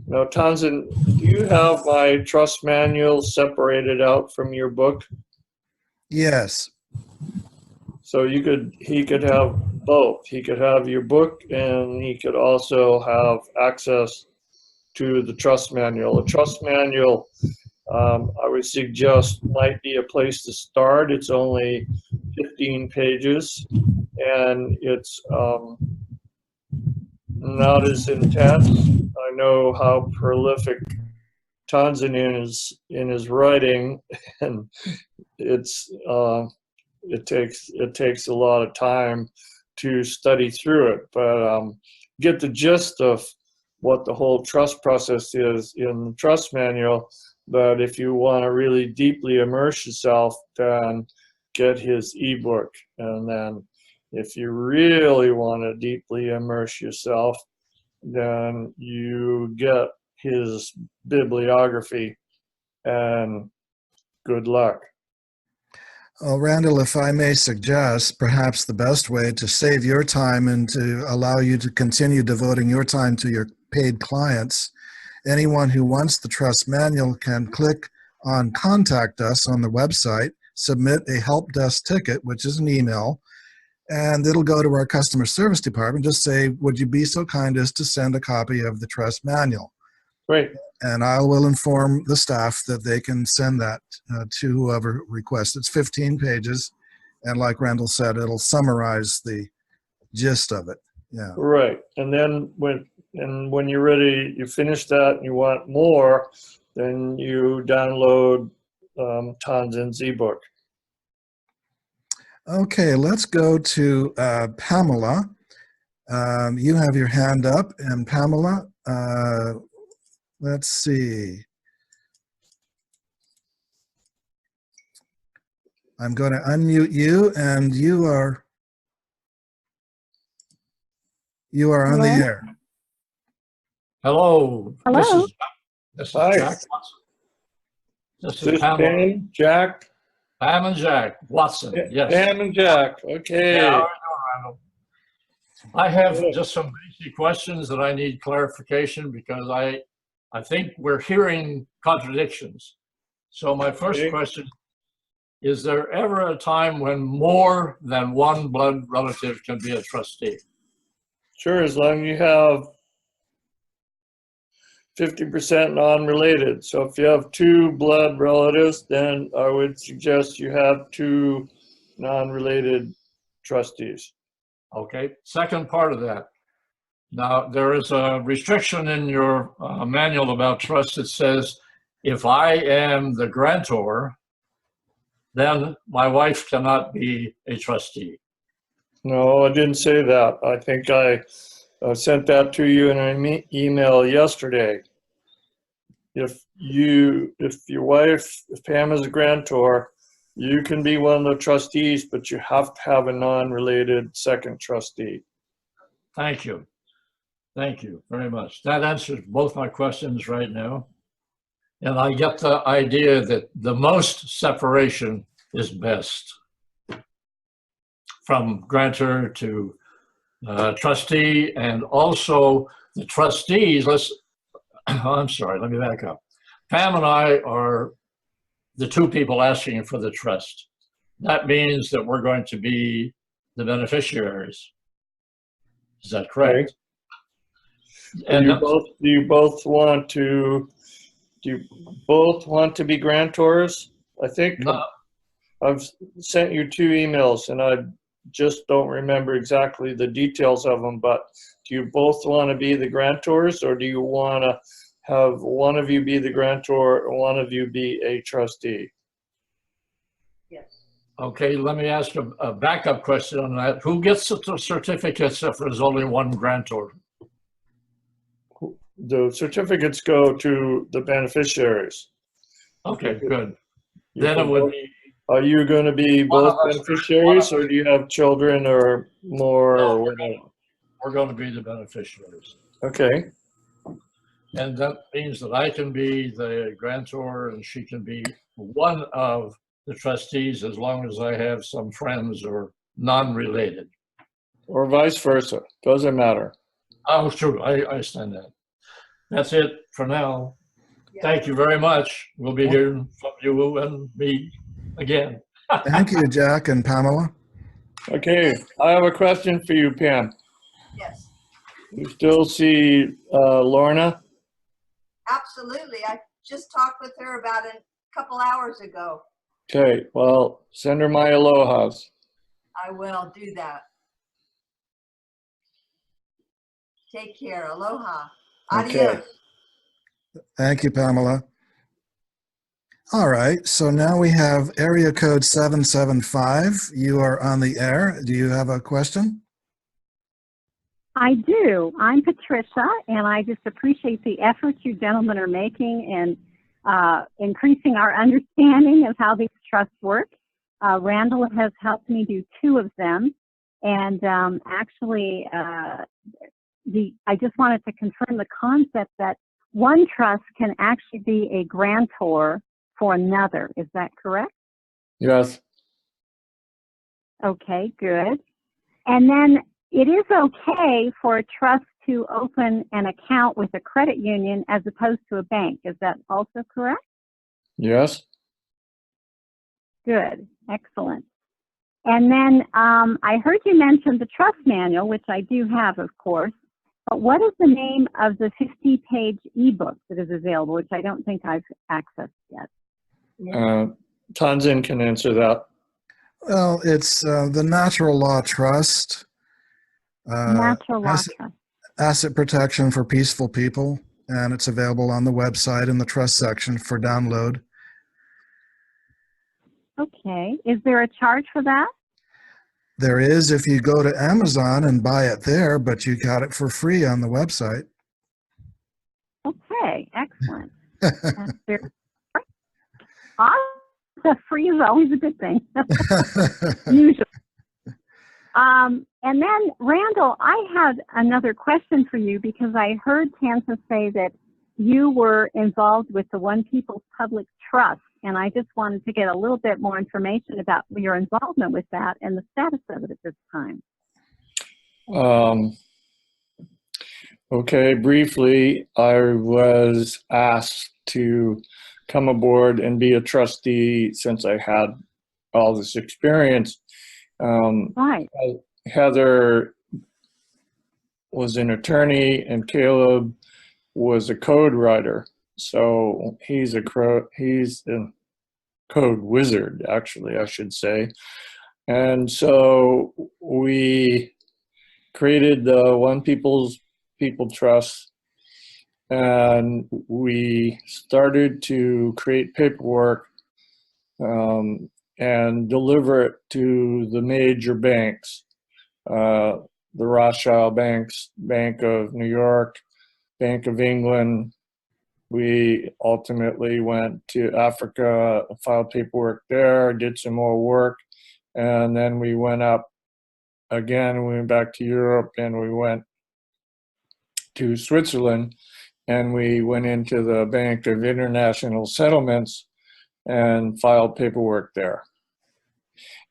Now, Tanzan, do you have my trust manual separated out from your book? Yes. So he could have both. He could have your book, and he could also have access to the trust manual. The trust manual, I would suggest, might be a place to start. It's only 15 pages, and it's not as intense. I know how prolific Tanzan is in his writing, and it takes a lot of time to study through it, but get the gist of what the whole trust process is in the trust manual. But if you want to really deeply immerse yourself, then get his ebook. And then if you really want to deeply immerse yourself, then you get his bibliography, and good luck. Well, Randall, if I may suggest, perhaps the best way to save your time and to allow you to continue devoting your time to your paid clients, anyone who wants the trust manual can click on Contact Us on the website, submit a help desk ticket, which is an email, and it'll go to our customer service department. Just say, would you be so kind as to send a copy of the trust manual? Great. And I will inform the staff that they can send that to whoever requests. It's 15 pages, and like Randall said, it'll summarize the gist of it. Yeah. Right. And then when you're ready, you finish that and you want more, then you download Tanzan's ebook. Okay, let's go to Pamela. You have your hand up, and Pamela, let's see. I'm going to unmute you, and you are on the air. Hello. Hello. This is Hi. Jack Watson. This Is is Pam, Pam, Jack? Pam and Jack Watson. Yes. Pam and Jack. Okay. Yeah, how are you doing, Randall? I have just some basic questions that I need clarification because I think we're hearing contradictions. So my first question, is there ever a time when more than one blood relative can be a trustee? Sure, as long as you have 50% non-related. So if you have 2 blood relatives, then I would suggest you have 2 non-related trustees. Okay. Second part of that. Now, there is a restriction in your manual about trust that says, if I am the grantor, then my wife cannot be a trustee. No, I didn't say that. I think I sent that to you in an email yesterday. If your wife, if Pam is a grantor, you can be one of the trustees, but you have to have a non-related second trustee. Thank you. Thank you very much. That answers both my questions right now. And I get the idea that the most separation is best. From grantor to trustee, and also the trustees, I'm sorry, let me back up. Pam and I are the 2 people asking for the trust. That means that we're going to be the beneficiaries. Is that correct? Okay. And do you both want to be grantors? I think no. I've sent you 2 emails, and I'd just don't remember exactly the details of them, but do you both want to be the grantors, or do you want to have one of you be the grantor and one of you be a trustee? Okay, let me ask a backup question on that. Who gets the certificates if there's only one grantor? The certificates go to the beneficiaries. Okay, good. You Then it can would vote. be Are you going to be One of both us- beneficiaries, one or do you have children or more, No, or whatever? we're going to be the beneficiaries. Okay. And that means that I can be the grantor and she can be one of the trustees as long as I have some friends or non-related. Or vice versa. Doesn't matter. Oh, sure, I understand that. That's it for now. Thank you very much. We'll be hearing from you and me again. Thank you, Jack and Pamela. Okay. I have a question for you, Pam. Yes, You still see Lorna? absolutely. I just talked with her about a couple hours ago. Okay. Well, send her my alohas. I will do that. Take care. Aloha. Okay. Adios. Thank you, Pamela. All right, so now we have area code 775. You are on the air. Do you have a question? I do. I'm Patricia, and I just appreciate the efforts you gentlemen are making in increasing our understanding of how these trusts work. Randall has helped me do 2 of them, and actually, I just wanted to confirm the concept that one trust can actually be a grantor for another. Is that correct? Yes. Okay, good. And then it is okay for a trust to open an account with a credit union as opposed to a bank. Is that also correct? Yes. Good. Excellent. And then I heard you mention the trust manual, which I do have, of course. But what is the name of the 50-page ebook that is available, which I don't think I've accessed yet? Tanzin can answer that. Well, it's the Natural Law Trust. Natural Law asset, Trust. asset protection for peaceful people, and it's available on the website in the trust section for download. Okay. Is there a charge for that? There is if you go to Amazon and buy it there, but you got it for free on the website. Okay. Excellent. That's very awesome. Free is always a good thing. Usually. And then, Randall, I had another question for you because I heard Tanza say that you were involved with the One People's Public Trust, and I just wanted to get a little bit more information about your involvement with that and the status of it at this time. Okay, briefly, I was asked to come aboard and be a trustee since I had all this experience. Right. Heather was an attorney and Caleb was a code writer. So he's a code wizard, actually, I should say. And so we created the One People Trust, and we started to create paperwork and deliver it to the major banks, the Rothschild banks, Bank of New York, Bank of England. We ultimately went to Africa, filed paperwork there, did some more work, and then we went up again, we went back to Europe, and we went to Switzerland, and we went into the Bank of International Settlements and filed paperwork there.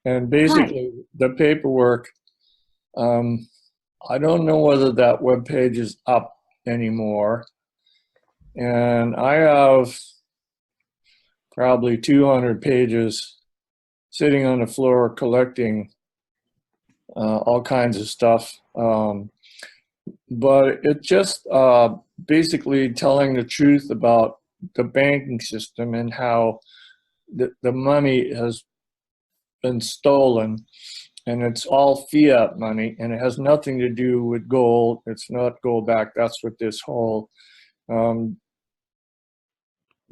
And basically, the paperwork, I don't know whether that webpage is up anymore. And I have probably 200 pages sitting on the floor collecting all kinds of stuff. But it's just basically telling the truth about the banking system and how the money has been stolen. and it's all fiat money, and it has nothing to do with gold. It's not gold backed. That's what this whole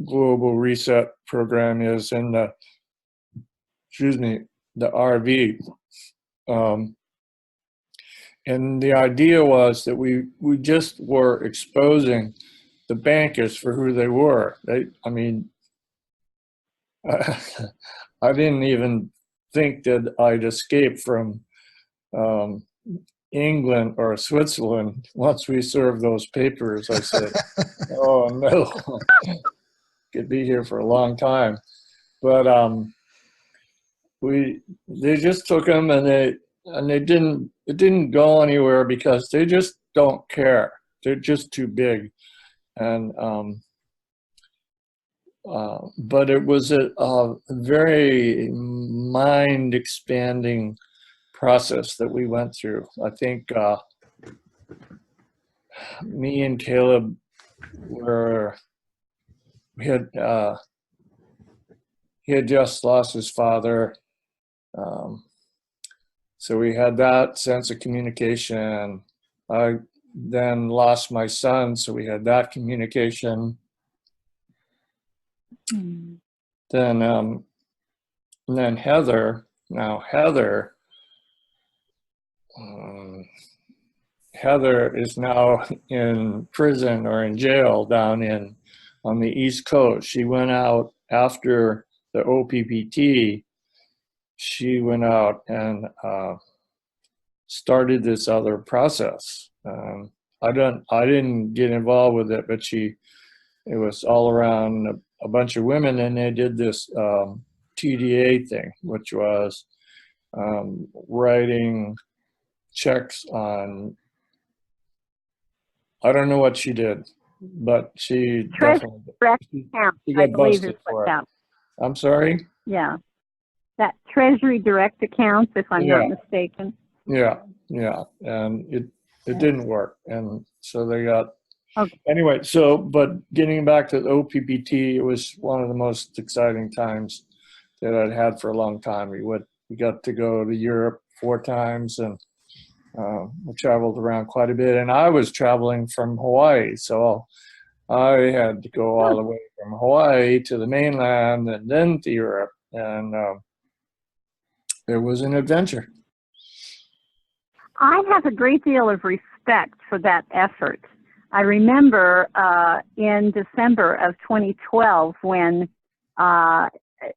global reset program is in the, the RV. And the idea was that we just were exposing the bankers for who they were. I mean, I didn't even think that I'd escape from England or Switzerland once we served those papers. I said, oh no, could be here for a long time. But they just took them, and it didn't go anywhere because they just don't care. They're just too big. And but it was a very mind expanding process that we went through. I think me and Caleb he had just lost his father. So we had that sense of communication. I then lost my son, so we had that communication. Mm. Then Heather. Now Heather is now in prison or in jail down on the East Coast. She went out after the OPPT. She went out and started this other process. I didn't get involved with it, but it was all around a bunch of women, and they did this TDA thing, which was writing checks on, I don't know what she did, but she definitely she got busted for it. I'm sorry? Yeah. That Treasury Direct account, if I'm not mistaken. Yeah. And it didn't work. And so they got, anyway, but getting back to the OPPT, it was one of the most exciting times that I'd had for a long time. We got to go to Europe 4 times, and we traveled around quite a bit. And I was traveling from Hawaii, so I had to go all the way from Hawaii to the mainland and then to Europe. And it was an adventure. I have a great deal of respect for that effort. I remember in December of 2012 when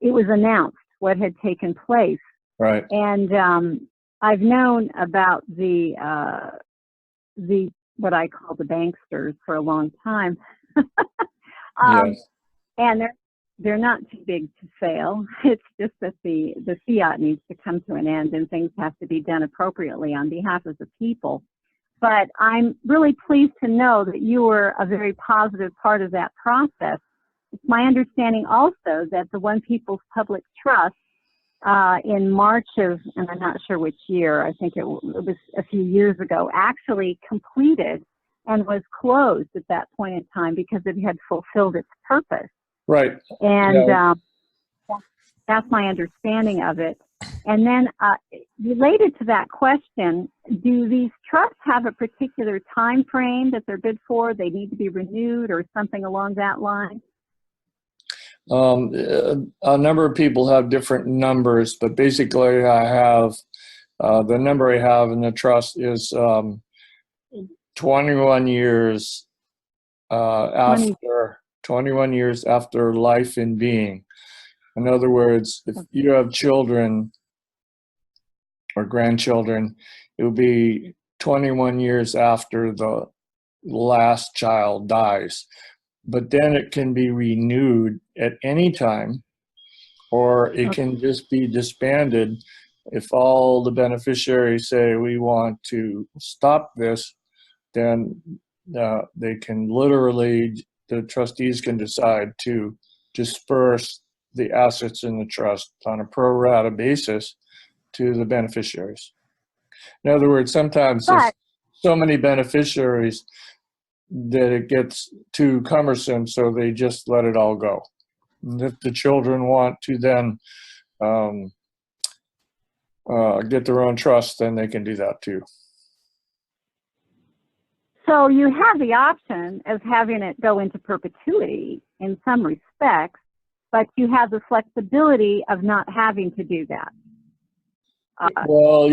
it was announced what had taken place. Right. And I've known about the what I call the banksters for a long time. Yes. And they're not too big to fail. It's just that the fiat needs to come to an end, and things have to be done appropriately on behalf of the people. But I'm really pleased to know that you were a very positive part of that process. It's my understanding also that the One People's Public Trust in March of, and I'm not sure which year, I think it was a few years ago, actually completed and was closed at that point in time because it had fulfilled its purpose. Right. And that's my understanding of it. And then related to that question, do these trusts have a particular time frame that they're good for? They need to be renewed or something along that line? A number of people have different numbers, but basically I have, the number I have in the trust is 21 years after 21 years after life in being. In other words, if you have children or grandchildren, it will be 21 years after the last child dies. But then it can be renewed at any time, or it can just be disbanded. If all the beneficiaries say we want to stop this, then they can literally, the trustees can decide to disperse the assets in the trust on a pro rata basis to the beneficiaries. In other words, sometimes there's so many beneficiaries that it gets too cumbersome, so they just let it all go. And if the children want to then get their own trust, then they can do that too. So you have the option of having it go into perpetuity in some respects, but you have the flexibility of not having to do that. Well,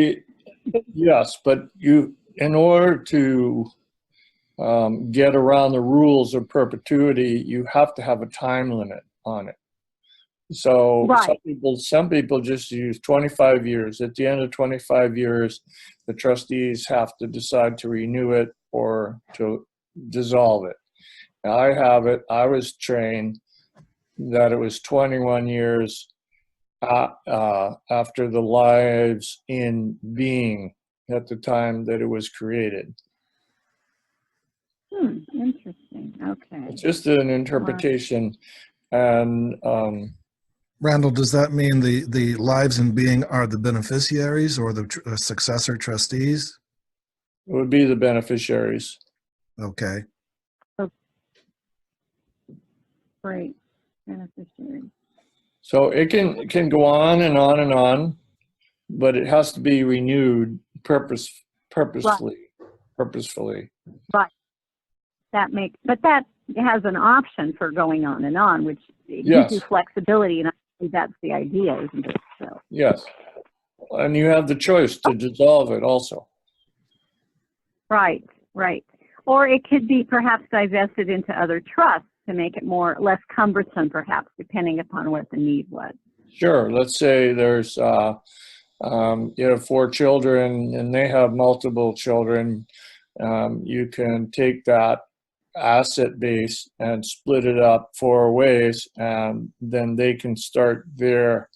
yes, but in order to get around the rules of perpetuity, you have to have a time limit on it. So Right. some people just use 25 years. At the end of 25 years, the trustees have to decide to renew it or to dissolve it. Now, I was trained that it was 21 years after the lives in being at the time that it was created. Interesting. Okay. It's just an interpretation. And Randall, does that mean the lives in being are the beneficiaries or the successor trustees? it would be the beneficiaries. Okay. Great. Beneficiary. So it can go on and on and on, but it has to be renewed purposefully. Right. But that has an option for going on and on, which Yes. gives you flexibility, and I think that's the idea, isn't it? So. Yes. And you have the choice to dissolve it also. Right. Or it could be perhaps divested into other trusts to make it less cumbersome, perhaps, depending upon what the need was. Sure. Let's say there's you have 4 children and they have multiple children. You can take that asset base and split it up 4 ways, and then they can start their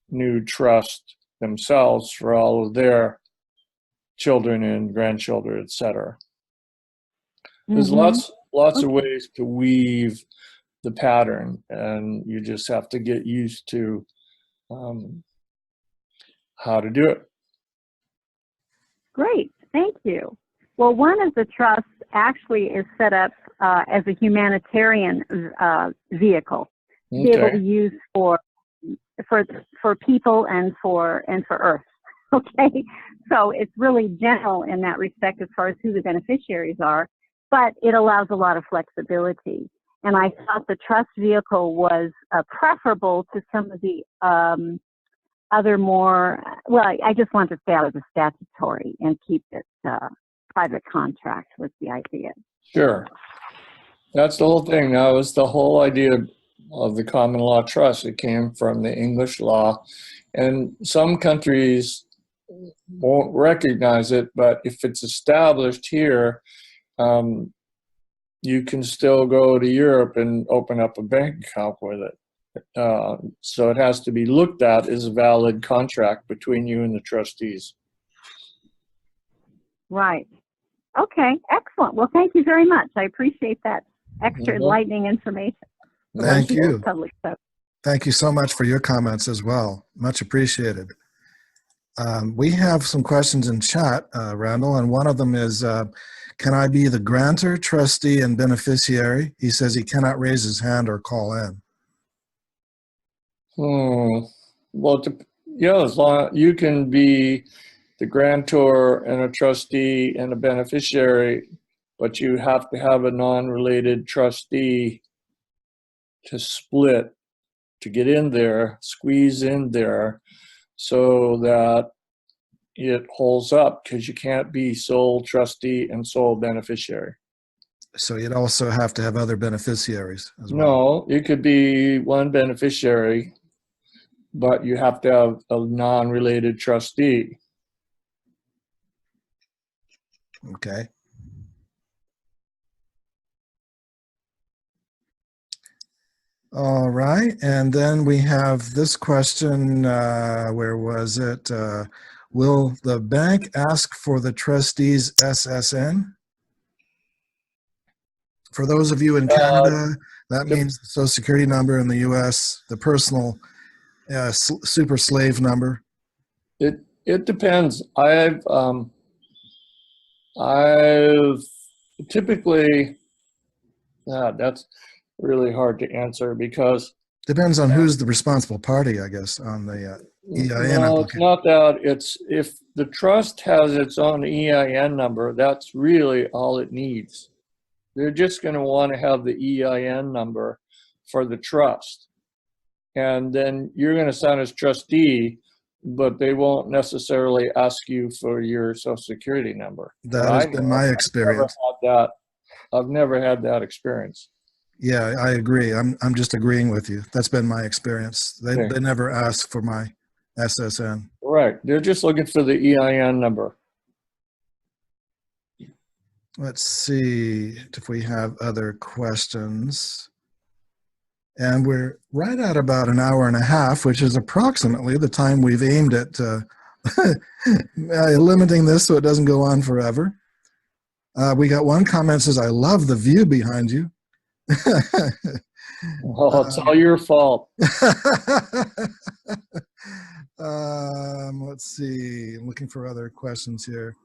new trust themselves for all of their children and grandchildren, etc. There's lots of ways to weave the pattern, and you just have to get used to how to do it. Great, thank you. Well, one of the trusts actually is set up as a humanitarian vehicle to be able to use for people and for Earth. Okay, so it's really general in that respect as far as who the beneficiaries are, but it allows a lot of flexibility. And I thought the trust vehicle was preferable to some of the other more, well, I just want to stay out of the statutory and keep it private contract was the idea. Sure. That's the whole thing. That was the whole idea of the common law trust. It came from the English law. And some countries won't recognize it, but if it's established here, you can still go to Europe and open up a bank account with it. So it has to be looked at as a valid contract between you and the trustees. Right. Okay, excellent. Well, thank you very much. I appreciate that extra enlightening information. Thank you. Public stuff. Thank you so much for your comments as well. Much appreciated. We have some questions in chat, Randall, and one of them is, can I be the grantor, trustee, and beneficiary? He says he cannot raise his hand or call in. Well, yeah, as long you can be the grantor and a trustee and a beneficiary, but you have to have a non-related trustee to split, to get in there, squeeze in there, so that it holds up, because you can't be sole trustee and sole beneficiary. So you'd also have to have other beneficiaries as well. No, you could be one beneficiary, but you have to have a non-related trustee. Okay. All right, and then we have this question, where was it? Will the bank ask for the trustee's SSN? For those of you in Canada, that means the Social Security number. In the US, the personal super slave number. It depends. I've typically, that's really hard to answer, because Depends on who's the responsible party, I guess, on the EIN No, it's application. not that. It's if the trust has its own EIN number, that's really all it needs. They're just going to want to have the EIN number for the trust. And then you're going to sign as trustee, but they won't necessarily ask you for your social security number. That has been my experience. I've never had that experience. Yeah, I agree. I'm just agreeing with you. That's been my experience. They never ask for my SSN. Right. They're just looking for the EIN number. Let's see if we have other questions. And we're right at about an hour and a half, which is approximately the time we've aimed at limiting this so it doesn't go on forever. We got one comment that says, I love the view behind you. Oh, it's all your fault. Let's see. I'm looking for other questions here.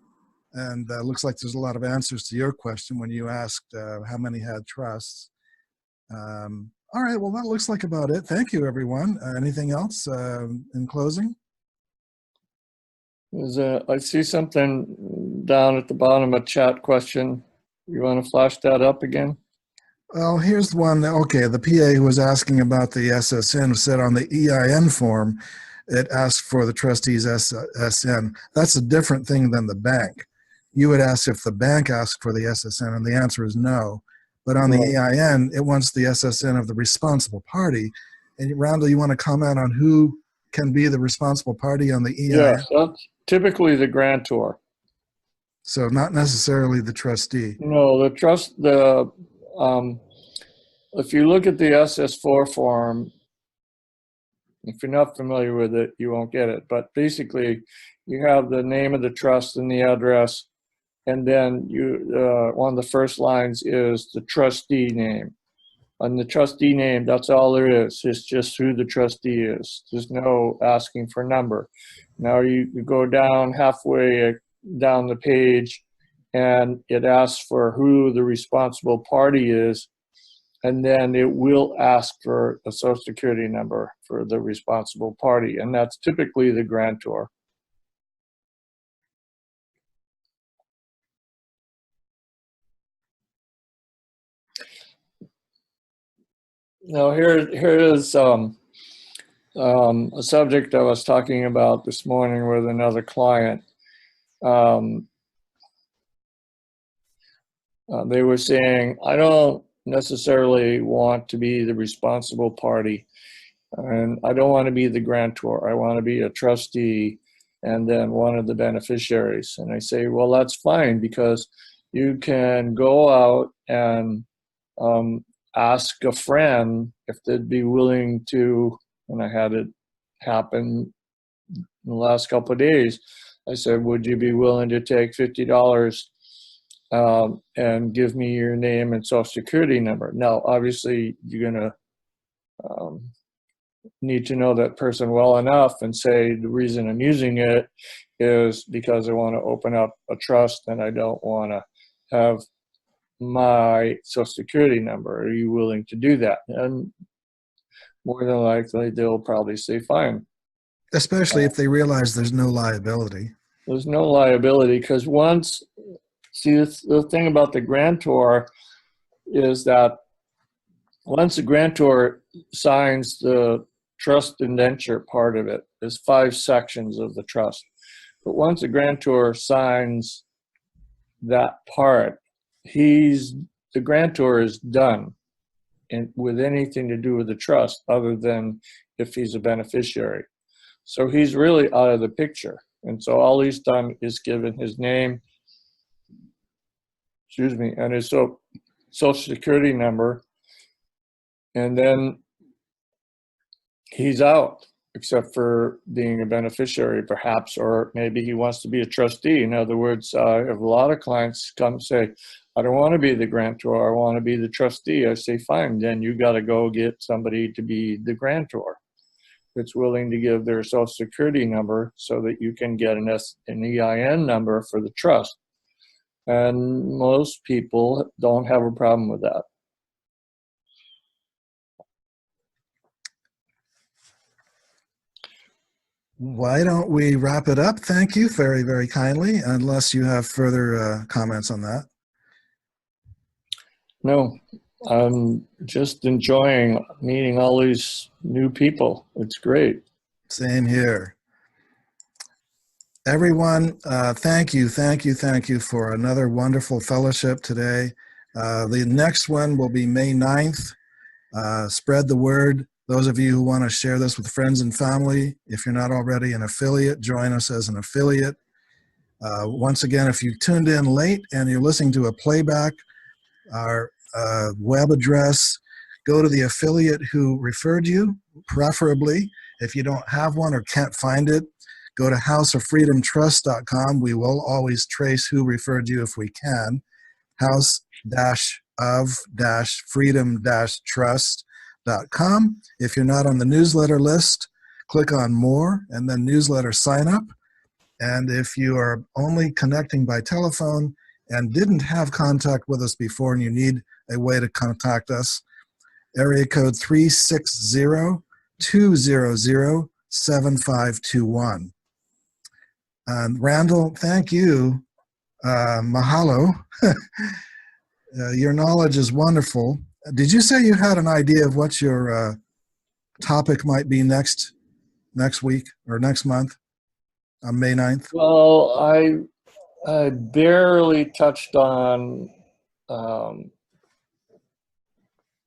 And looks like there's a lot of answers to your question when you asked how many had trusts. All right, well, that looks like about it. Thank you, everyone. Anything else in closing? I see something down at the bottom, a chat question. You want to flash that up again? Well, here's one. Okay, the PA who was asking about the SSN said on the EIN form, it asked for the trustee's SSN. That's a different thing than the bank. You would ask if the bank asked for the SSN, and the answer is no. But on the EIN, it wants the SSN of the responsible party. And Randall, you want to comment on who can be the responsible party on the EIN? Yes, that's typically the grantor. So not necessarily the trustee. No, if you look at the SS4 form, if you're not familiar with it, you won't get it. But basically, you have the name of the trust and the address, and then one of the first lines is the trustee name. On the trustee name, that's all there is. It's just who the trustee is. There's no asking for number. Now you go down halfway down the page, and it asks for who the responsible party is, and then it will ask for a social security number for the responsible party, and that's typically the grantor. Now here is a subject I was talking about this morning with another client. They were saying, I don't necessarily want to be the responsible party, and I don't want to be the grantor. I want to be a trustee and then one of the beneficiaries. And I say, well, that's fine, because you can go out and ask a friend if they'd be willing to, and I had it happen in the last couple of days. I said, would you be willing to take $50 and give me your name and social security number? Now, obviously, you're going to need to know that person well enough and say, the reason I'm using it is because I want to open up a trust and I don't want to have my social security number. Are you willing to do that? And more than likely, they'll probably say fine. Especially if they realize there's no liability. There's no liability, because the thing about the grantor is that once the grantor signs the trust indenture part of it, there's 5 sections of the trust. But once the grantor signs that part, the grantor is done with anything to do with the trust, other than if he's a beneficiary. So he's really out of the picture. And so all he's done is given his name, and his social security number, and then he's out, except for being a beneficiary, perhaps, or maybe he wants to be a trustee. In other words, I have a lot of clients come say, I don't want to be the grantor, I want to be the trustee. I say, fine, then you got to go get somebody to be the grantor that's willing to give their social security number so that you can get an EIN number for the trust. And most people don't have a problem with that. Why don't we wrap it up? Thank you very, very kindly, unless you have further comments on that. No, I'm just enjoying meeting all these new people. It's great. Same here. Everyone, thank you for another wonderful fellowship today. The next one will be May 9th. Spread the word. Those of you who want to share this with friends and family, if you're not already an affiliate, join us as an affiliate. Once again, if you've tuned in late and you're listening to a playback, our web address, go to the affiliate who referred you, preferably. If you don't have one or can't find it, go to houseoffreedomtrust.com. We will always trace who referred you if we can. house-of-freedom-trust.com. If you're not on the newsletter list, click on More and then Newsletter Sign Up. And if you are only connecting by telephone and didn't have contact with us before and you need a way to contact us, area code 360-200-7521. And Randall, thank you. Mahalo. Your knowledge is wonderful. Did you say you had an idea of what your topic might be next week or next month on May 9th? Well, I barely touched on,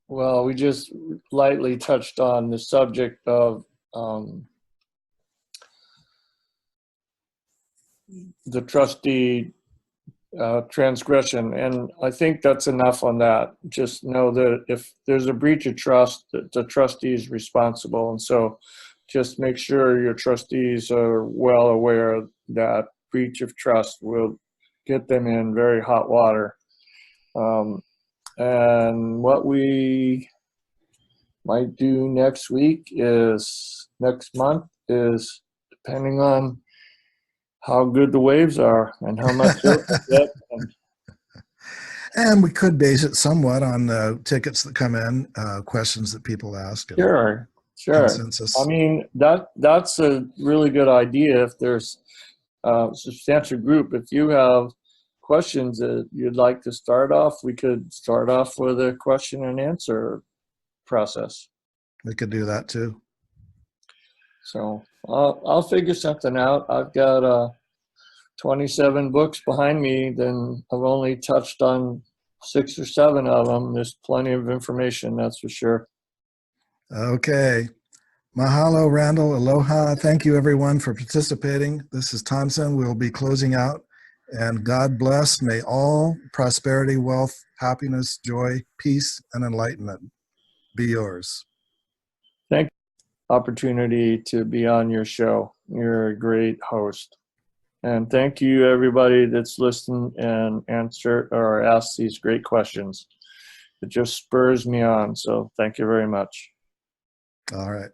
well, we just lightly touched on the subject of the trustee transgression, and I think that's enough on that. Just know that if there's a breach of trust, that the trustee is responsible, and so just make sure your trustees are well aware that breach of trust will get them in very hot water. And what we might do next month is depending on how good the waves are and how much And we could base it somewhat on tickets that come in, questions that people ask. Sure. Consensus. I mean, that's a really good idea. If there's a substantial group, if you have questions that you'd like to start off, we could start off with a question and answer process. We could do that too. So I'll figure something out. I've got 27 books behind me, then I've only touched on 6 or 7 of them. There's plenty of information, that's for sure. Okay. Mahalo, Randall. Aloha. Thank you, everyone, for participating. This is Thompson. We'll be closing out. And God bless. May all prosperity, wealth, happiness, joy, peace, and enlightenment be yours. Thank you for the opportunity to be on your show. You're a great host. And thank you, everybody that's listened and answered or asked these great questions. It just spurs me on. So thank you very much. All right.